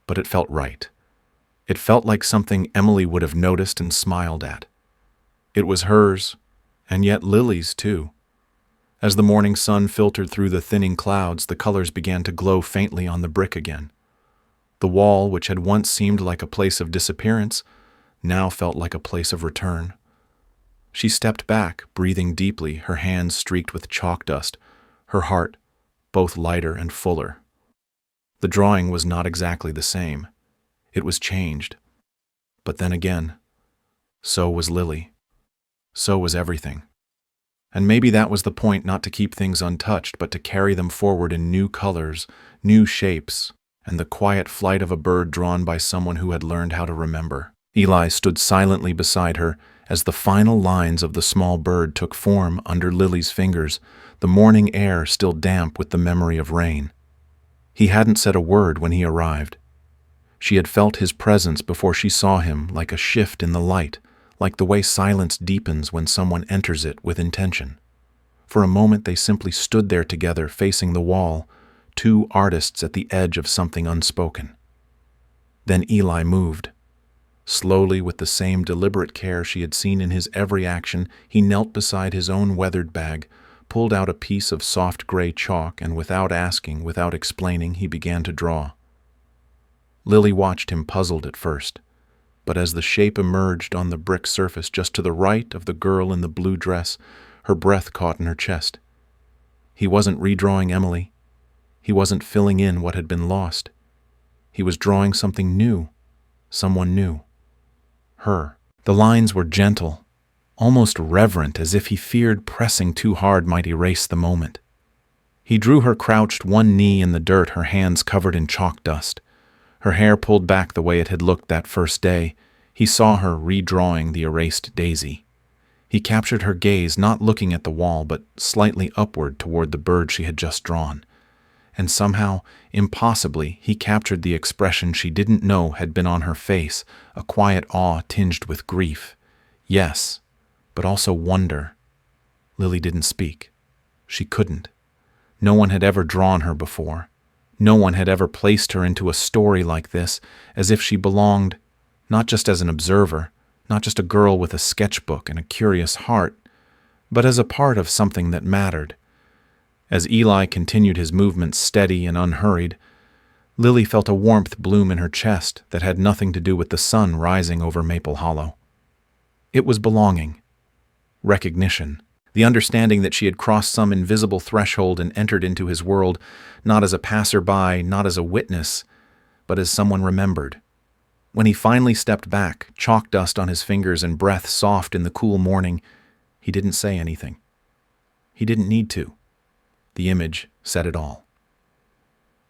But it felt right. It felt like something Emily would have noticed and smiled at. It was hers, and yet Lily's too. As the morning sun filtered through the thinning clouds, the colors began to glow faintly on the brick again. The wall, which had once seemed like a place of disappearance, now felt like a place of return. She stepped back, breathing deeply, her hands streaked with chalk dust, her heart both lighter and fuller. The drawing was not exactly the same. It was changed. But then again, so was Lily. So was everything. And maybe that was the point, not to keep things untouched, but to carry them forward in new colors, new shapes, and the quiet flight of a bird drawn by someone who had learned how to remember. Eli stood silently beside her as the final lines of the small bird took form under Lily's fingers, the morning air still damp with the memory of rain. He hadn't said a word when he arrived. She had felt his presence before she saw him, like a shift in the light, like the way silence deepens when someone enters it with intention. For a moment they simply stood there together, facing the wall, two artists at the edge of something unspoken. Then Eli moved. Slowly, with the same deliberate care she had seen in his every action, he knelt beside his own weathered bag, pulled out a piece of soft gray chalk, and without asking, without explaining, he began to draw. Lily watched him, puzzled at first, but as the shape emerged on the brick surface just to the right of the girl in the blue dress, her breath caught in her chest. He wasn't redrawing Emily. He wasn't filling in what had been lost. He was drawing something new, someone new. Her. The lines were gentle, almost reverent, as if he feared pressing too hard might erase the moment. He drew her crouched, one knee in the dirt, her hands covered in chalk dust. Her hair pulled back the way it had looked that first day. He saw her redrawing the erased daisy. He captured her gaze, not looking at the wall, but slightly upward toward the bird she had just drawn. And somehow, impossibly, he captured the expression she didn't know had been on her face, a quiet awe tinged with grief. Yes, but also wonder. Lily didn't speak. She couldn't. No one had ever drawn her before. No one had ever placed her into a story like this, as if she belonged, not just as an observer, not just a girl with a sketchbook and a curious heart, but as a part of something that mattered. As Eli continued his movements steady and unhurried, Lily felt a warmth bloom in her chest that had nothing to do with the sun rising over Maple Hollow. It was belonging, recognition, the understanding that she had crossed some invisible threshold and entered into his world, not as a passerby, not as a witness, but as someone remembered. When he finally stepped back, chalk dust on his fingers and breath soft in the cool morning, he didn't say anything. He didn't need to. The image said it all.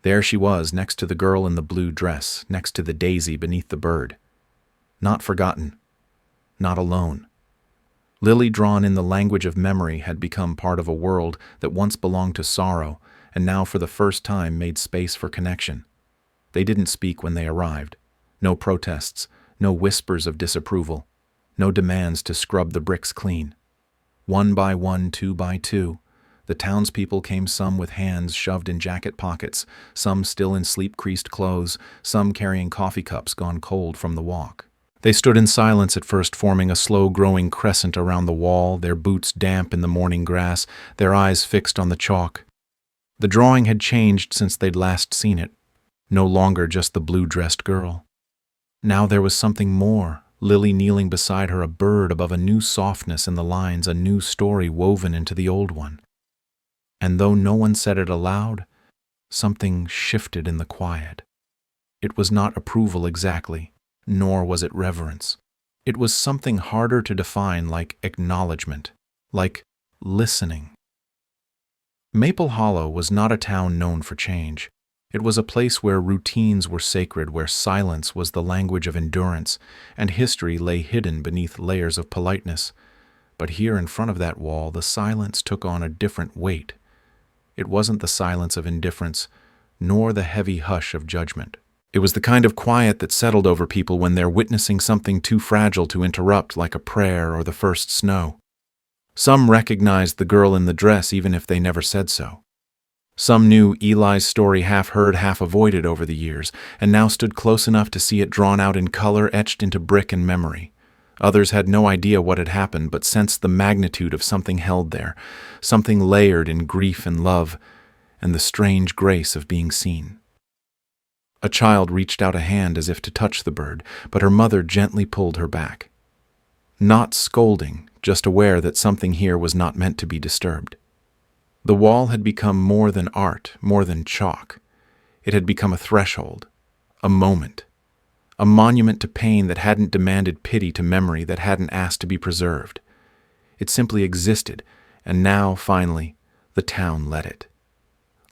There she was, next to the girl in the blue dress, next to the daisy beneath the bird. Not forgotten. Not alone. Lily, drawn in the language of memory, had become part of a world that once belonged to sorrow, and now for the first time made space for connection. They didn't speak when they arrived. No protests, no whispers of disapproval, no demands to scrub the bricks clean. 1 by 1, 2 by 2, the townspeople came, some with hands shoved in jacket pockets, some still in sleep-creased clothes, some carrying coffee cups gone cold from the walk. They stood in silence at first, forming a slow-growing crescent around the wall, their boots damp in the morning grass, their eyes fixed on the chalk. The drawing had changed since they'd last seen it. No longer just the blue-dressed girl. Now there was something more, Lily kneeling beside her, a bird above a new softness in the lines, a new story woven into the old one. And though no one said it aloud, something shifted in the quiet. It was not approval exactly, nor was it reverence. It was something harder to define, like acknowledgement, like listening. Maple Hollow was not a town known for change. It was a place where routines were sacred, where silence was the language of endurance, and history lay hidden beneath layers of politeness. But here in front of that wall, the silence took on a different weight. It wasn't the silence of indifference, nor the heavy hush of judgment. It was the kind of quiet that settled over people when they're witnessing something too fragile to interrupt, like a prayer or the first snow. Some recognized the girl in the dress even if they never said so. Some knew Eli's story, half heard, half avoided over the years, and now stood close enough to see it drawn out in color, etched into brick and memory. Others had no idea what had happened, but sensed the magnitude of something held there, something layered in grief and love, and the strange grace of being seen. A child reached out a hand as if to touch the bird, but her mother gently pulled her back. Not scolding, just aware that something here was not meant to be disturbed. The wall had become more than art, more than chalk. It had become a threshold, a moment, a monument to pain that hadn't demanded pity, to memory that hadn't asked to be preserved. It simply existed, and now, finally, the town let it.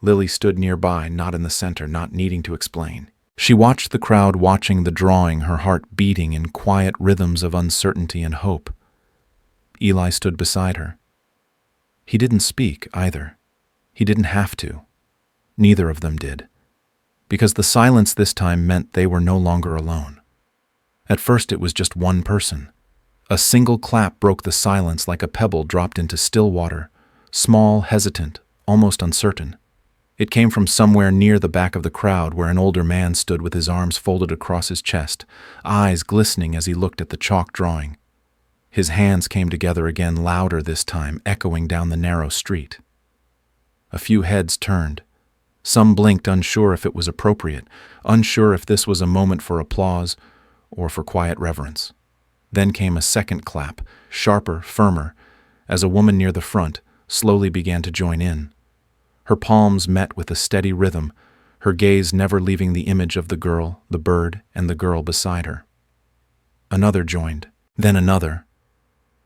Lily stood nearby, not in the center, not needing to explain. She watched the crowd, watching the drawing, her heart beating in quiet rhythms of uncertainty and hope. Eli stood beside her. He didn't speak, either. He didn't have to. Neither of them did. Because the silence this time meant they were no longer alone. At first it was just one person. A single clap broke the silence like a pebble dropped into still water, small, hesitant, almost uncertain. It came from somewhere near the back of the crowd, where an older man stood with his arms folded across his chest, eyes glistening as he looked at the chalk drawing. His hands came together again, louder this time, echoing down the narrow street. A few heads turned. Some blinked, unsure if it was appropriate, unsure if this was a moment for applause or for quiet reverence. Then came a second clap, sharper, firmer, as a woman near the front slowly began to join in. Her palms met with a steady rhythm, her gaze never leaving the image of the girl, the bird, and the girl beside her. Another joined, then another.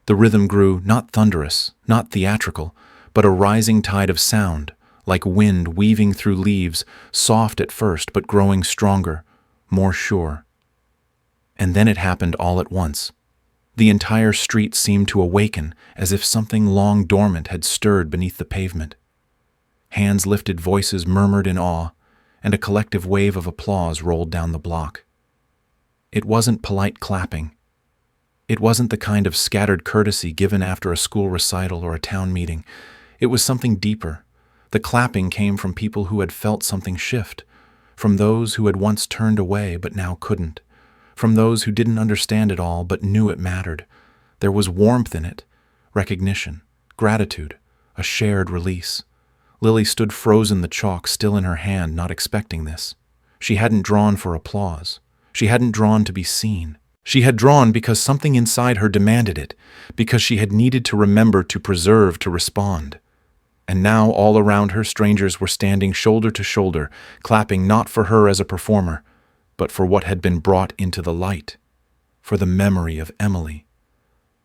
The rhythm grew, not thunderous, not theatrical, but a rising tide of sound, like wind weaving through leaves, soft at first but growing stronger, more sure. And then it happened all at once. The entire street seemed to awaken, as if something long dormant had stirred beneath the pavement. Hands lifted, voices murmured in awe, and a collective wave of applause rolled down the block. It wasn't polite clapping. It wasn't the kind of scattered courtesy given after a school recital or a town meeting. It was something deeper. The clapping came from people who had felt something shift, from those who had once turned away but now couldn't, from those who didn't understand it all but knew it mattered. There was warmth in it, recognition, gratitude, a shared release. Lily stood frozen, the chalk still in her hand, not expecting this. She hadn't drawn for applause. She hadn't drawn to be seen. She had drawn because something inside her demanded it, because she had needed to remember, to preserve, to respond. And now all around her strangers were standing shoulder to shoulder, clapping not for her as a performer, but for what had been brought into the light, for the memory of Emily,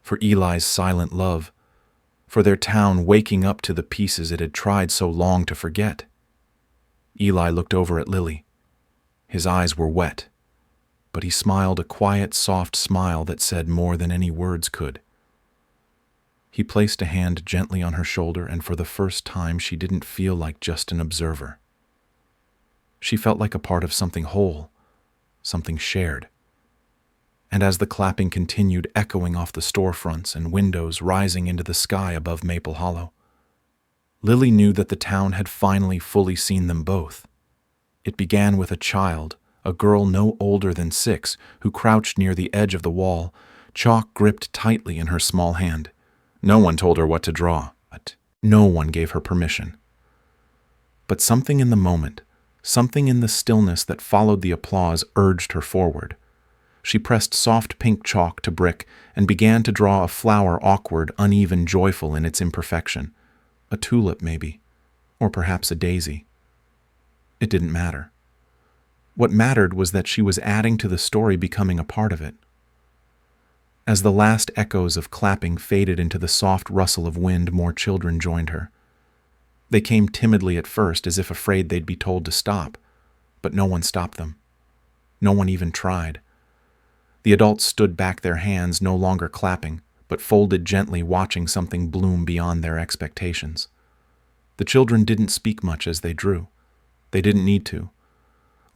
for Eli's silent love, for their town waking up to the pieces it had tried so long to forget. Eli looked over at Lily. His eyes were wet, but he smiled a quiet, soft smile that said more than any words could. He placed a hand gently on her shoulder, and for the first time she didn't feel like just an observer. She felt like a part of something whole, something shared. And as the clapping continued, echoing off the storefronts and windows, rising into the sky above Maple Hollow, Lily knew that the town had finally fully seen them both. It began with a child, a girl no older than 6, who crouched near the edge of the wall, chalk gripped tightly in her small hand. No one told her what to draw, but no one gave her permission. But something in the moment, something in the stillness that followed the applause urged her forward. She pressed soft pink chalk to brick and began to draw a flower, awkward, uneven, joyful in its imperfection. A tulip, maybe, or perhaps a daisy. It didn't matter. What mattered was that she was adding to the story, becoming a part of it. As the last echoes of clapping faded into the soft rustle of wind, more children joined her. They came timidly at first, as if afraid they'd be told to stop, but no one stopped them. No one even tried. The adults stood back, their hands no longer clapping, but folded gently, watching something bloom beyond their expectations. The children didn't speak much as they drew. They didn't need to.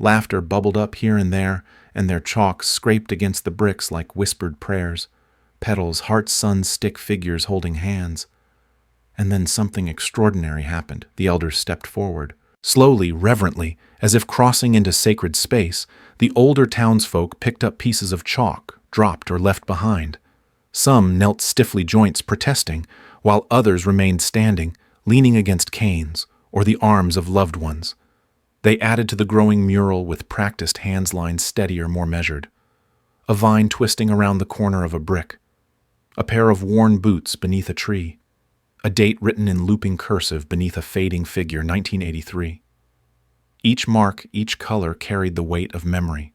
Laughter bubbled up here and there, and their chalk scraped against the bricks like whispered prayers, petals, heart-sun stick figures holding hands. And then something extraordinary happened. The elders stepped forward. Slowly, reverently, as if crossing into sacred space, the older townsfolk picked up pieces of chalk, dropped or left behind. Some knelt stiffly, joints protesting, while others remained standing, leaning against canes or the arms of loved ones. They added to the growing mural with practiced hands, lines steadier, more measured. A vine twisting around the corner of a brick. A pair of worn boots beneath a tree. A date written in looping cursive beneath a fading figure, 1983. Each mark, each color carried the weight of memory.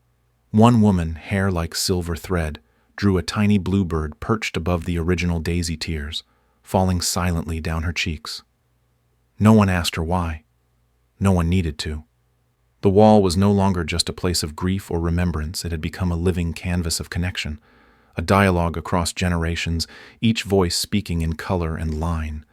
One woman, hair like silver thread, drew a tiny bluebird perched above the original daisy tears, falling silently down her cheeks. No one asked her why. No one needed to. The wall was no longer just a place of grief or remembrance. It had become a living canvas of connection, a dialogue across generations, each voice speaking in color and line.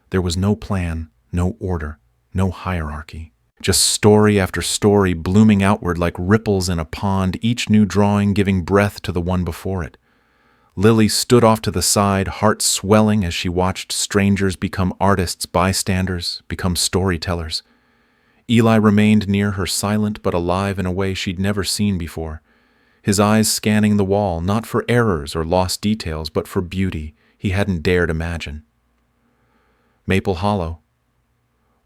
There was no plan, no order, no hierarchy. Just story after story blooming outward like ripples in a pond, each new drawing giving breath to the one before it. Lily stood off to the side, heart swelling as she watched strangers become artists, bystanders, become storytellers. Eli remained near her, silent but alive in a way she'd never seen before. his eyes scanning the wall, not for errors or lost details, but for beauty he hadn't dared imagine. Maple Hollow.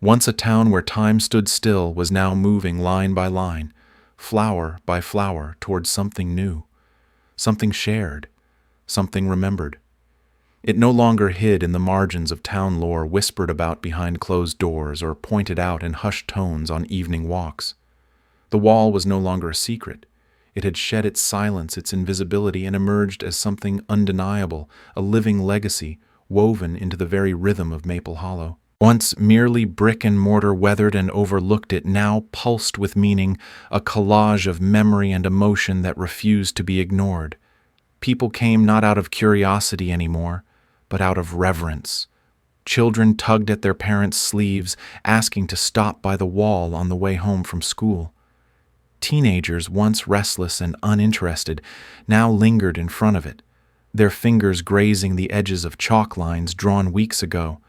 Once a town where time stood still was now moving line by line, flower by flower, towards something new, something shared, something remembered. It no longer hid in the margins of town lore, whispered about behind closed doors, or pointed out in hushed tones on evening walks. The wall was no longer a secret. It had shed its silence, its invisibility, and emerged as something undeniable, a living legacy woven into the very rhythm of Maple Hollow. Once merely brick and mortar, weathered and overlooked, it now pulsed with meaning, a collage of memory and emotion that refused to be ignored. People came not out of curiosity anymore, but out of reverence. Children tugged at their parents' sleeves, asking to stop by the wall on the way home from school. Teenagers, once restless and uninterested, now lingered in front of it, their fingers grazing the edges of chalk lines drawn weeks ago,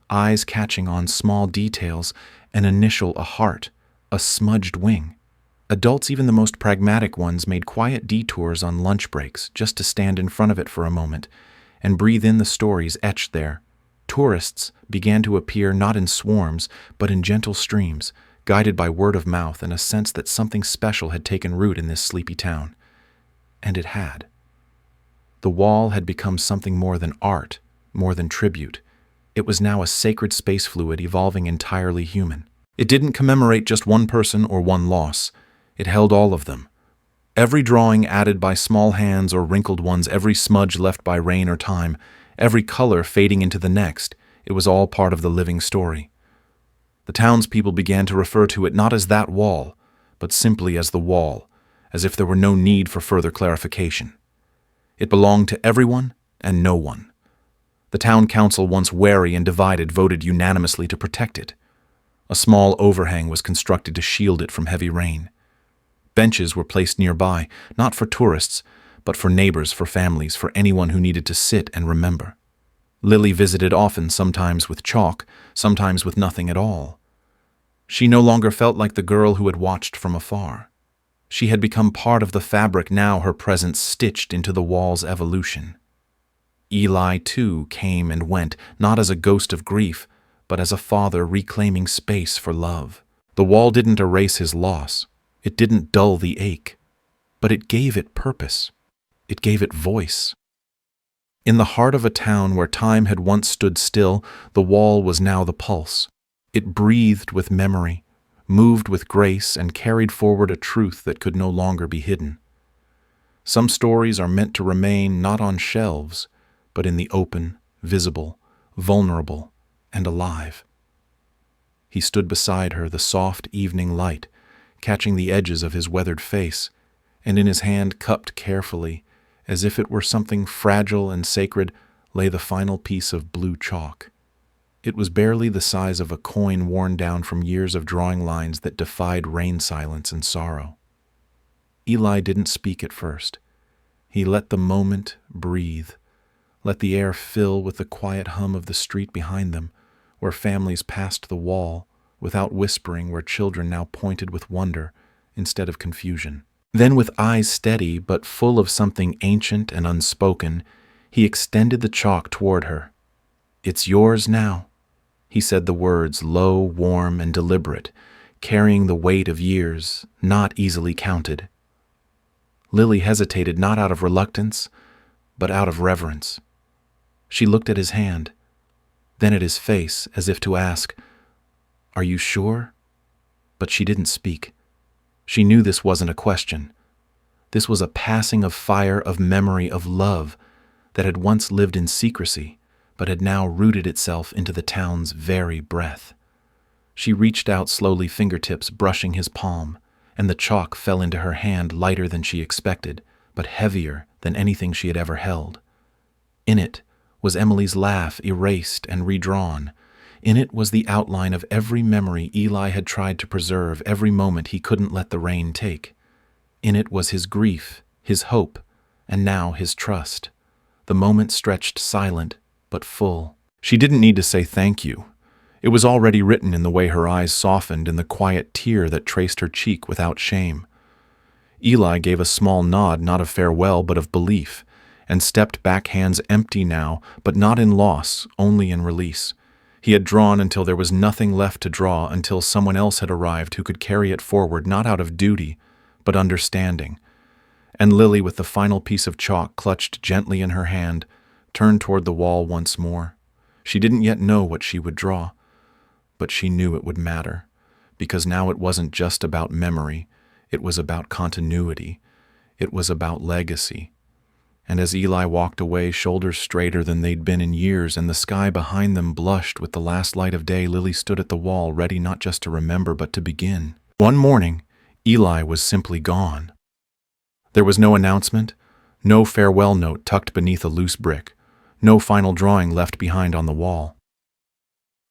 eyes catching on small details, an initial, a heart, a smudged wing. Adults, even the most pragmatic ones, made quiet detours on lunch breaks just to stand in front of it for a moment and breathe in the stories etched there. Tourists began to appear not in swarms, but in gentle streams, guided by word of mouth and a sense that something special had taken root in this sleepy town. And it had. The wall had become something more than art, more than tribute. It was now a sacred space fluid evolving entirely human. It didn't commemorate just one person or one loss. It held all of them. Every drawing added by small hands or wrinkled ones, every smudge left by rain or time, every color fading into the next, it was all part of the living story. The townspeople began to refer to it not as that wall, but simply as the wall, as if there were no need for further clarification. It belonged to everyone and no one. The town council, once wary and divided, voted unanimously to protect it. A small overhang was constructed to shield it from heavy rain. Benches were placed nearby, not for tourists, but for neighbors, for families, for anyone who needed to sit and remember. Lily visited often, sometimes with chalk, sometimes with nothing at all. She no longer felt like the girl who had watched from afar. She had become part of the fabric, now her presence stitched into the wall's evolution. Eli, too, came and went, not as a ghost of grief, but as a father reclaiming space for love. The wall didn't erase his loss. It didn't dull the ache, but it gave it purpose. It gave it voice. In the heart of a town where time had once stood still, the wall was now the pulse. It breathed with memory, moved with grace, and carried forward a truth that could no longer be hidden. Some stories are meant to remain not on shelves, but in the open, visible, vulnerable, and alive. He stood beside her, the soft evening light, catching the edges of his weathered face, and in his hand, cupped carefully, as if it were something fragile and sacred, lay the final piece of blue chalk. It was barely the size of a coin worn down from years of drawing lines that defied rain, silence, and sorrow. Eli didn't speak at first. He let the moment breathe, let the air fill with the quiet hum of the street behind them, where families passed the wall, without whispering, where children now pointed with wonder instead of confusion. Then, with eyes steady but full of something ancient and unspoken, he extended the chalk toward her. "It's yours now," he said, the words low, warm, and deliberate, carrying the weight of years, not easily counted. Lily hesitated, not out of reluctance, but out of reverence. She looked at his hand, then at his face, as if to ask, "Are you sure?" But she didn't speak. She knew this wasn't a question. This was a passing of fire, of memory, of love that had once lived in secrecy, but had now rooted itself into the town's very breath. She reached out slowly, fingertips brushing his palm, and the chalk fell into her hand, lighter than she expected, but heavier than anything she had ever held. In it was Emily's laugh, erased and redrawn. In it was the outline of every memory Eli had tried to preserve, every moment he couldn't let the rain take. In it was his grief, his hope, and now his trust. The moment stretched silent, but full. She didn't need to say thank you. It was already written in the way her eyes softened, in the quiet tear that traced her cheek without shame. Eli gave a small nod, not of farewell but of belief, and stepped back, hands empty now, but not in loss, only in release. He had drawn until there was nothing left to draw, until someone else had arrived who could carry it forward, not out of duty, but understanding. And Lily, with the final piece of chalk clutched gently in her hand, turned toward the wall once more. She didn't yet know what she would draw, but she knew it would matter, because now it wasn't just about memory, it was about continuity, it was about legacy. And as Eli walked away, shoulders straighter than they'd been in years, and the sky behind them blushed with the last light of day, Lily stood at the wall, ready not just to remember, but to begin. One morning, Eli was simply gone. There was no announcement, no farewell note tucked beneath a loose brick, no final drawing left behind on the wall.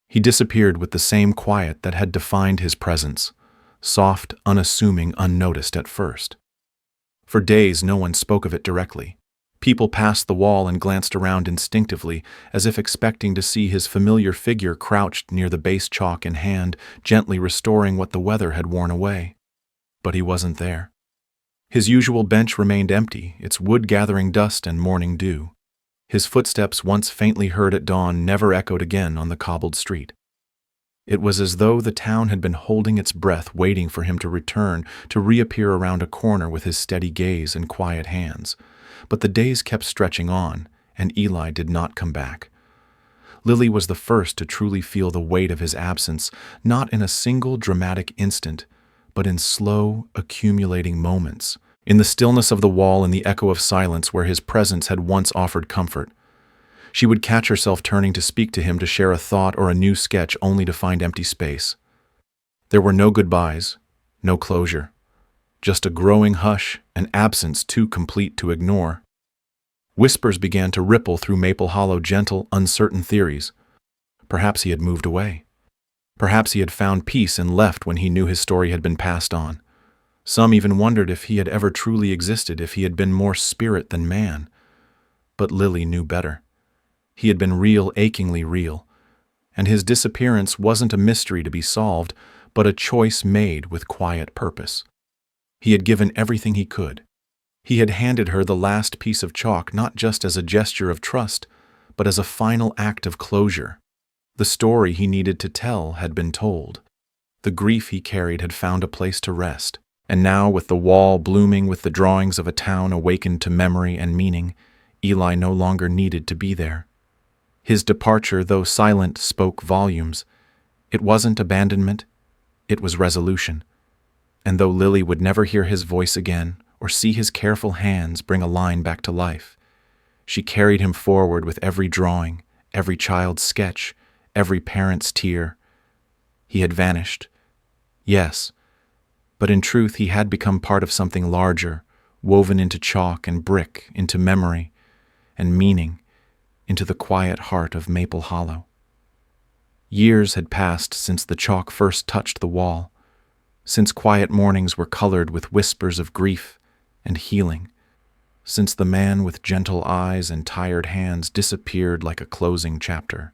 He disappeared with the same quiet that had defined his presence, soft, unassuming, unnoticed at first. For days, no one spoke of it directly. People passed the wall and glanced around instinctively, as if expecting to see his familiar figure crouched near the base, chalk in hand, gently restoring what the weather had worn away. But he wasn't there. His usual bench remained empty, its wood gathering dust and morning dew. His footsteps, once faintly heard at dawn, never echoed again on the cobbled street. It was as though the town had been holding its breath, waiting for him to return, to reappear around a corner with his steady gaze and quiet hands. But the days kept stretching on, and Eli did not come back. Lily was the first to truly feel the weight of his absence, not in a single dramatic instant, but in slow, accumulating moments, in the stillness of the wall and the echo of silence where his presence had once offered comfort. She would catch herself turning to speak to him, to share a thought or a new sketch, only to find empty space. There were no goodbyes, no closure, just a growing hush, an absence too complete to ignore. Whispers began to ripple through Maple Hollow, gentle, uncertain theories. Perhaps he had moved away. Perhaps he had found peace and left when he knew his story had been passed on. Some even wondered if he had ever truly existed, if he had been more spirit than man. But Lily knew better. He had been real, achingly real, and his disappearance wasn't a mystery to be solved, but a choice made with quiet purpose. He had given everything he could. He had handed her the last piece of chalk, not just as a gesture of trust, but as a final act of closure. The story he needed to tell had been told. The grief he carried had found a place to rest, and now, with the wall blooming with the drawings of a town awakened to memory and meaning, Eli no longer needed to be there. His departure, though silent, spoke volumes. It wasn't abandonment, it was resolution. And though Lily would never hear his voice again, or see his careful hands bring a line back to life, she carried him forward with every drawing, every child's sketch, every parent's tear. He had vanished, yes, but in truth he had become part of something larger, woven into chalk and brick, into memory and meaning, into the quiet heart of Maple Hollow. Years had passed since the chalk first touched the wall, since quiet mornings were colored with whispers of grief and healing, since the man with gentle eyes and tired hands disappeared like a closing chapter.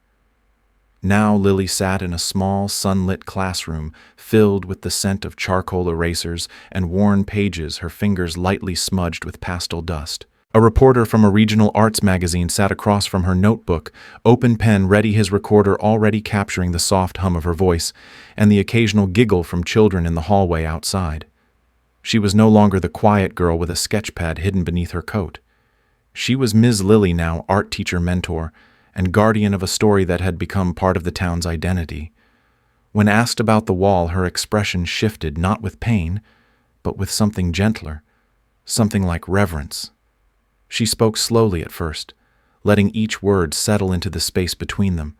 Now Lily sat in a small, sunlit classroom filled with the scent of charcoal erasers and worn pages, her fingers lightly smudged with pastel dust. A reporter from a regional arts magazine sat across from her notebook, open pen ready, his recorder already capturing the soft hum of her voice and the occasional giggle from children in the hallway outside. She was no longer the quiet girl with a sketchpad hidden beneath her coat. She was Ms. Lily now, art teacher, mentor, and guardian of a story that had become part of the town's identity. When asked about the wall, her expression shifted, not with pain, but with something gentler, something like reverence. She spoke slowly at first, letting each word settle into the space between them,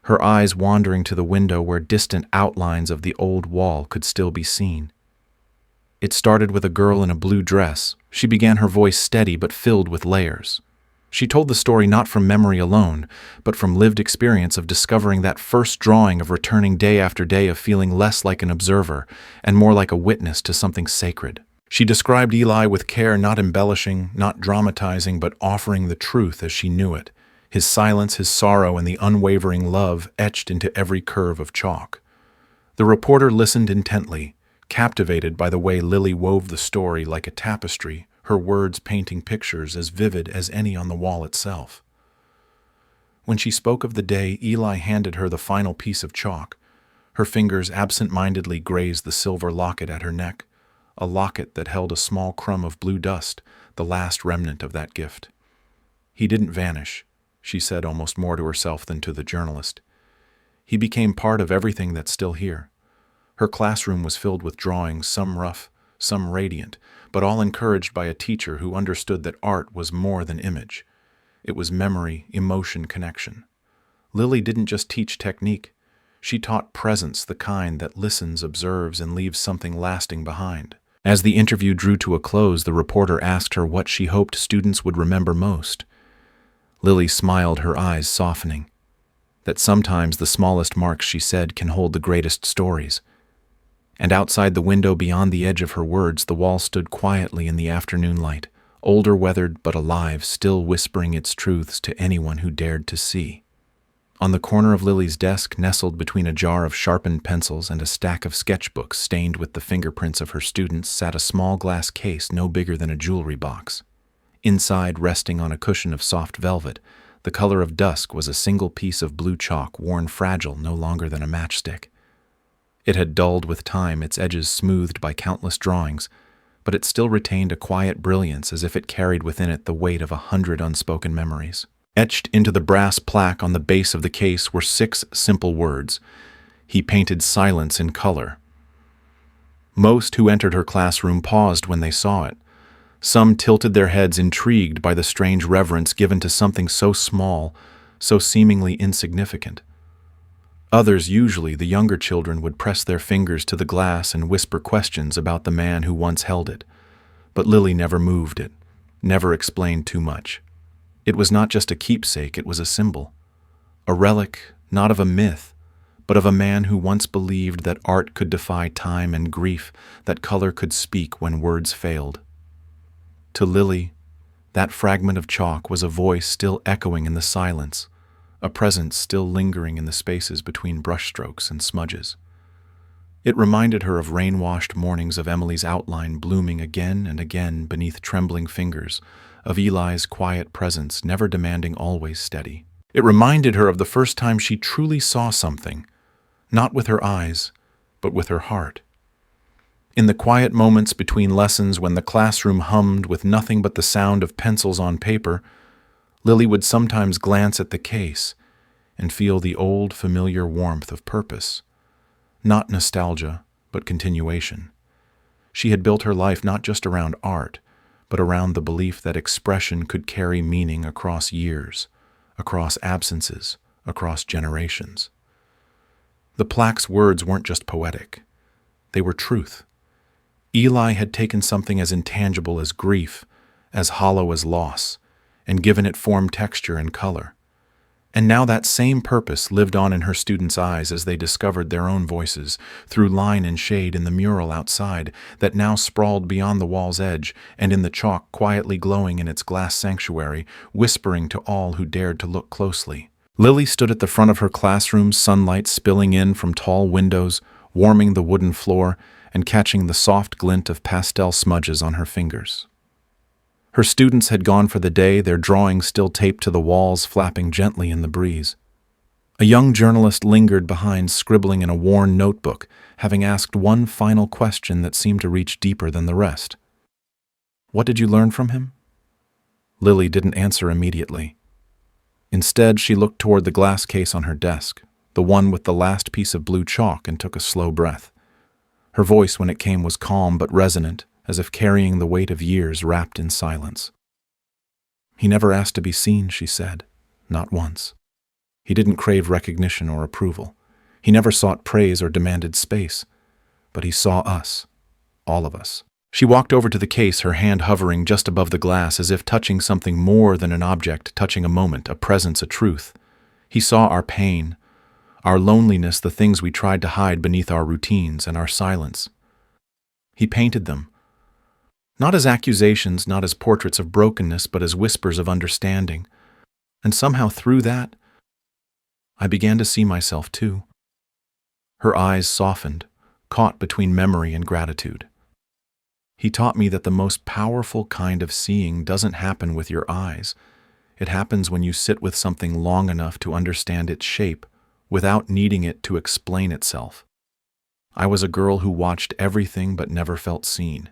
her eyes wandering to the window where distant outlines of the old wall could still be seen. It started with a girl in a blue dress. She began, her voice steady but filled with layers. She told the story not from memory alone, but from lived experience of discovering that first drawing, of returning day after day, of feeling less like an observer and more like a witness to something sacred. She described Eli with care, not embellishing, not dramatizing, but offering the truth as she knew it, his silence, his sorrow, and the unwavering love etched into every curve of chalk. The reporter listened intently, captivated by the way Lily wove the story like a tapestry, her words painting pictures as vivid as any on the wall itself. When she spoke of the day Eli handed her the final piece of chalk, her fingers absent-mindedly grazed the silver locket at her neck, a locket that held a small crumb of blue dust, the last remnant of that gift. "He didn't vanish," she said almost more to herself than to the journalist. "He became part of everything that's still here." Her classroom was filled with drawings, some rough, some radiant, but all encouraged by a teacher who understood that art was more than image. It was memory, emotion, connection. Lily didn't just teach technique. She taught presence, the kind that listens, observes, and leaves something lasting behind. As the interview drew to a close, the reporter asked her what she hoped students would remember most. Lily smiled, her eyes softening. That sometimes the smallest marks, she said, can hold the greatest stories. And outside the window, beyond the edge of her words, the wall stood quietly in the afternoon light, older, weathered, but alive, still whispering its truths to anyone who dared to see. On the corner of Lily's desk, nestled between a jar of sharpened pencils and a stack of sketchbooks stained with the fingerprints of her students, sat a small glass case no bigger than a jewelry box. Inside, resting on a cushion of soft velvet, the color of dusk, was a single piece of blue chalk, worn fragile, no longer than a matchstick. It had dulled with time, its edges smoothed by countless drawings, but it still retained a quiet brilliance, as if it carried within it the weight of 100 unspoken memories. Etched into the brass plaque on the base of the case were 6 simple words. He painted silence in color. Most who entered her classroom paused when they saw it. Some tilted their heads, intrigued by the strange reverence given to something so small, so seemingly insignificant. Others, usually the younger children, would press their fingers to the glass and whisper questions about the man who once held it. But Lily never moved it, never explained too much. It was not just a keepsake, it was a symbol. A relic, not of a myth, but of a man who once believed that art could defy time and grief, that color could speak when words failed. To Lily, that fragment of chalk was a voice still echoing in the silence, a presence still lingering in the spaces between brushstrokes and smudges. It reminded her of rain-washed mornings, of Emily's outline blooming again and again beneath trembling fingers, of Eli's quiet presence, never demanding, always steady. It reminded her of the first time she truly saw something, not with her eyes, but with her heart. In the quiet moments between lessons, when the classroom hummed with nothing but the sound of pencils on paper, Lily would sometimes glance at the case and feel the old, familiar warmth of purpose. Not nostalgia, but continuation. She had built her life not just around art, but around the belief that expression could carry meaning across years, across absences, across generations. The plaque's words weren't just poetic. They were truth. Eli had taken something as intangible as grief, as hollow as loss, and given it form, texture, and color. And now that same purpose lived on in her students' eyes as they discovered their own voices, through line and shade in the mural outside that now sprawled beyond the wall's edge, and in the chalk quietly glowing in its glass sanctuary, whispering to all who dared to look closely. Lily stood at the front of her classroom, sunlight spilling in from tall windows, warming the wooden floor, and catching the soft glint of pastel smudges on her fingers. Her students had gone for the day, their drawings still taped to the walls, flapping gently in the breeze. A young journalist lingered behind, scribbling in a worn notebook, having asked one final question that seemed to reach deeper than the rest. "What did you learn from him?" Lily didn't answer immediately. Instead, she looked toward the glass case on her desk, the one with the last piece of blue chalk, and took a slow breath. Her voice, when it came, was calm but resonant, as if carrying the weight of years wrapped in silence. "He never asked to be seen," she said, "not once. He didn't crave recognition or approval. He never sought praise or demanded space. But he saw us, all of us." She walked over to the case, her hand hovering just above the glass, as if touching something more than an object, touching a moment, a presence, a truth. He saw our pain, our loneliness, the things we tried to hide beneath our routines and our silence. He painted them, not as accusations, not as portraits of brokenness, but as whispers of understanding. And somehow through that, I began to see myself too. Her eyes softened, caught between memory and gratitude. He taught me that the most powerful kind of seeing doesn't happen with your eyes. It happens when you sit with something long enough to understand its shape without needing it to explain itself. I was a girl who watched everything but never felt seen.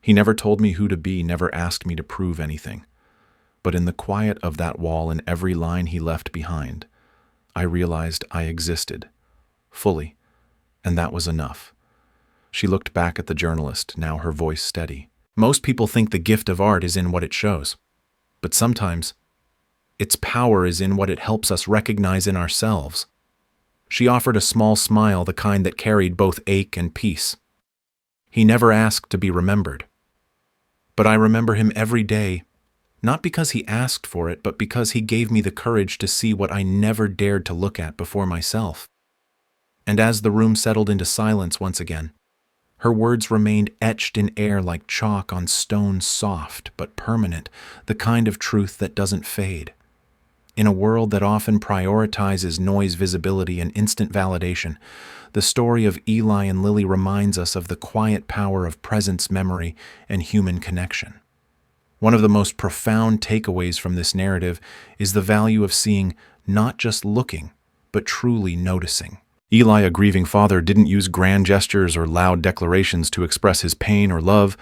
He never told me who to be, never asked me to prove anything. But in the quiet of that wall and every line he left behind, I realized I existed, fully, and that was enough. She looked back at the journalist, now her voice steady. Most people think the gift of art is in what it shows, but sometimes its power is in what it helps us recognize in ourselves. She offered a small smile, the kind that carried both ache and peace. He never asked to be remembered. But I remember him every day, not because he asked for it, but because he gave me the courage to see what I never dared to look at before myself. And as the room settled into silence once again, her words remained etched in air like chalk on stone, soft but permanent, the kind of truth that doesn't fade. In a world that often prioritizes noise, visibility, and instant validation, the story of Eli and Lily reminds us of the quiet power of presence, memory, and human connection. One of the most profound takeaways from this narrative is the value of seeing, not just looking, but truly noticing. Eli, a grieving father, didn't use grand gestures or loud declarations to express his pain or love.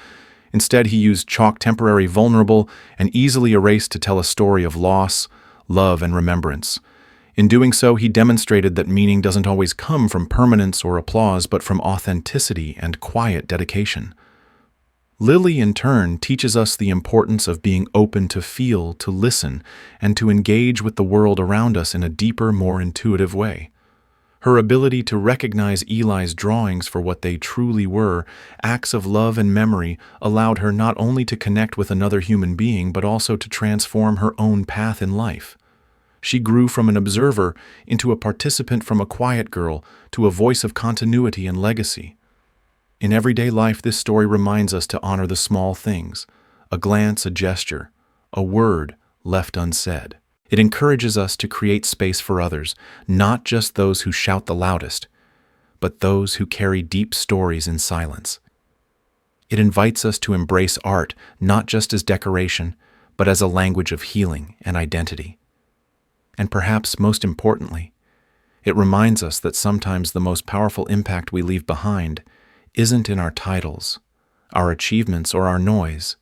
Instead, he used chalk, temporary, vulnerable, and easily erased to tell a story of loss, love, and remembrance. In doing so, he demonstrated that meaning doesn't always come from permanence or applause, but from authenticity and quiet dedication. Lily, in turn, teaches us the importance of being open to feel, to listen, and to engage with the world around us in a deeper, more intuitive way. Her ability to recognize Eli's drawings for what they truly were, acts of love and memory, allowed her not only to connect with another human being, but also to transform her own path in life. She grew from an observer into a participant, from a quiet girl to a voice of continuity and legacy. In everyday life, this story reminds us to honor the small things, a glance, a gesture, a word left unsaid. It encourages us to create space for others, not just those who shout the loudest, but those who carry deep stories in silence. It invites us to embrace art, not just as decoration, but as a language of healing and identity. And perhaps most importantly, it reminds us that sometimes the most powerful impact we leave behind isn't in our titles, our achievements, or our noise,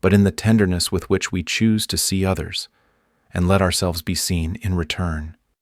but in the tenderness with which we choose to see others and let ourselves be seen in return.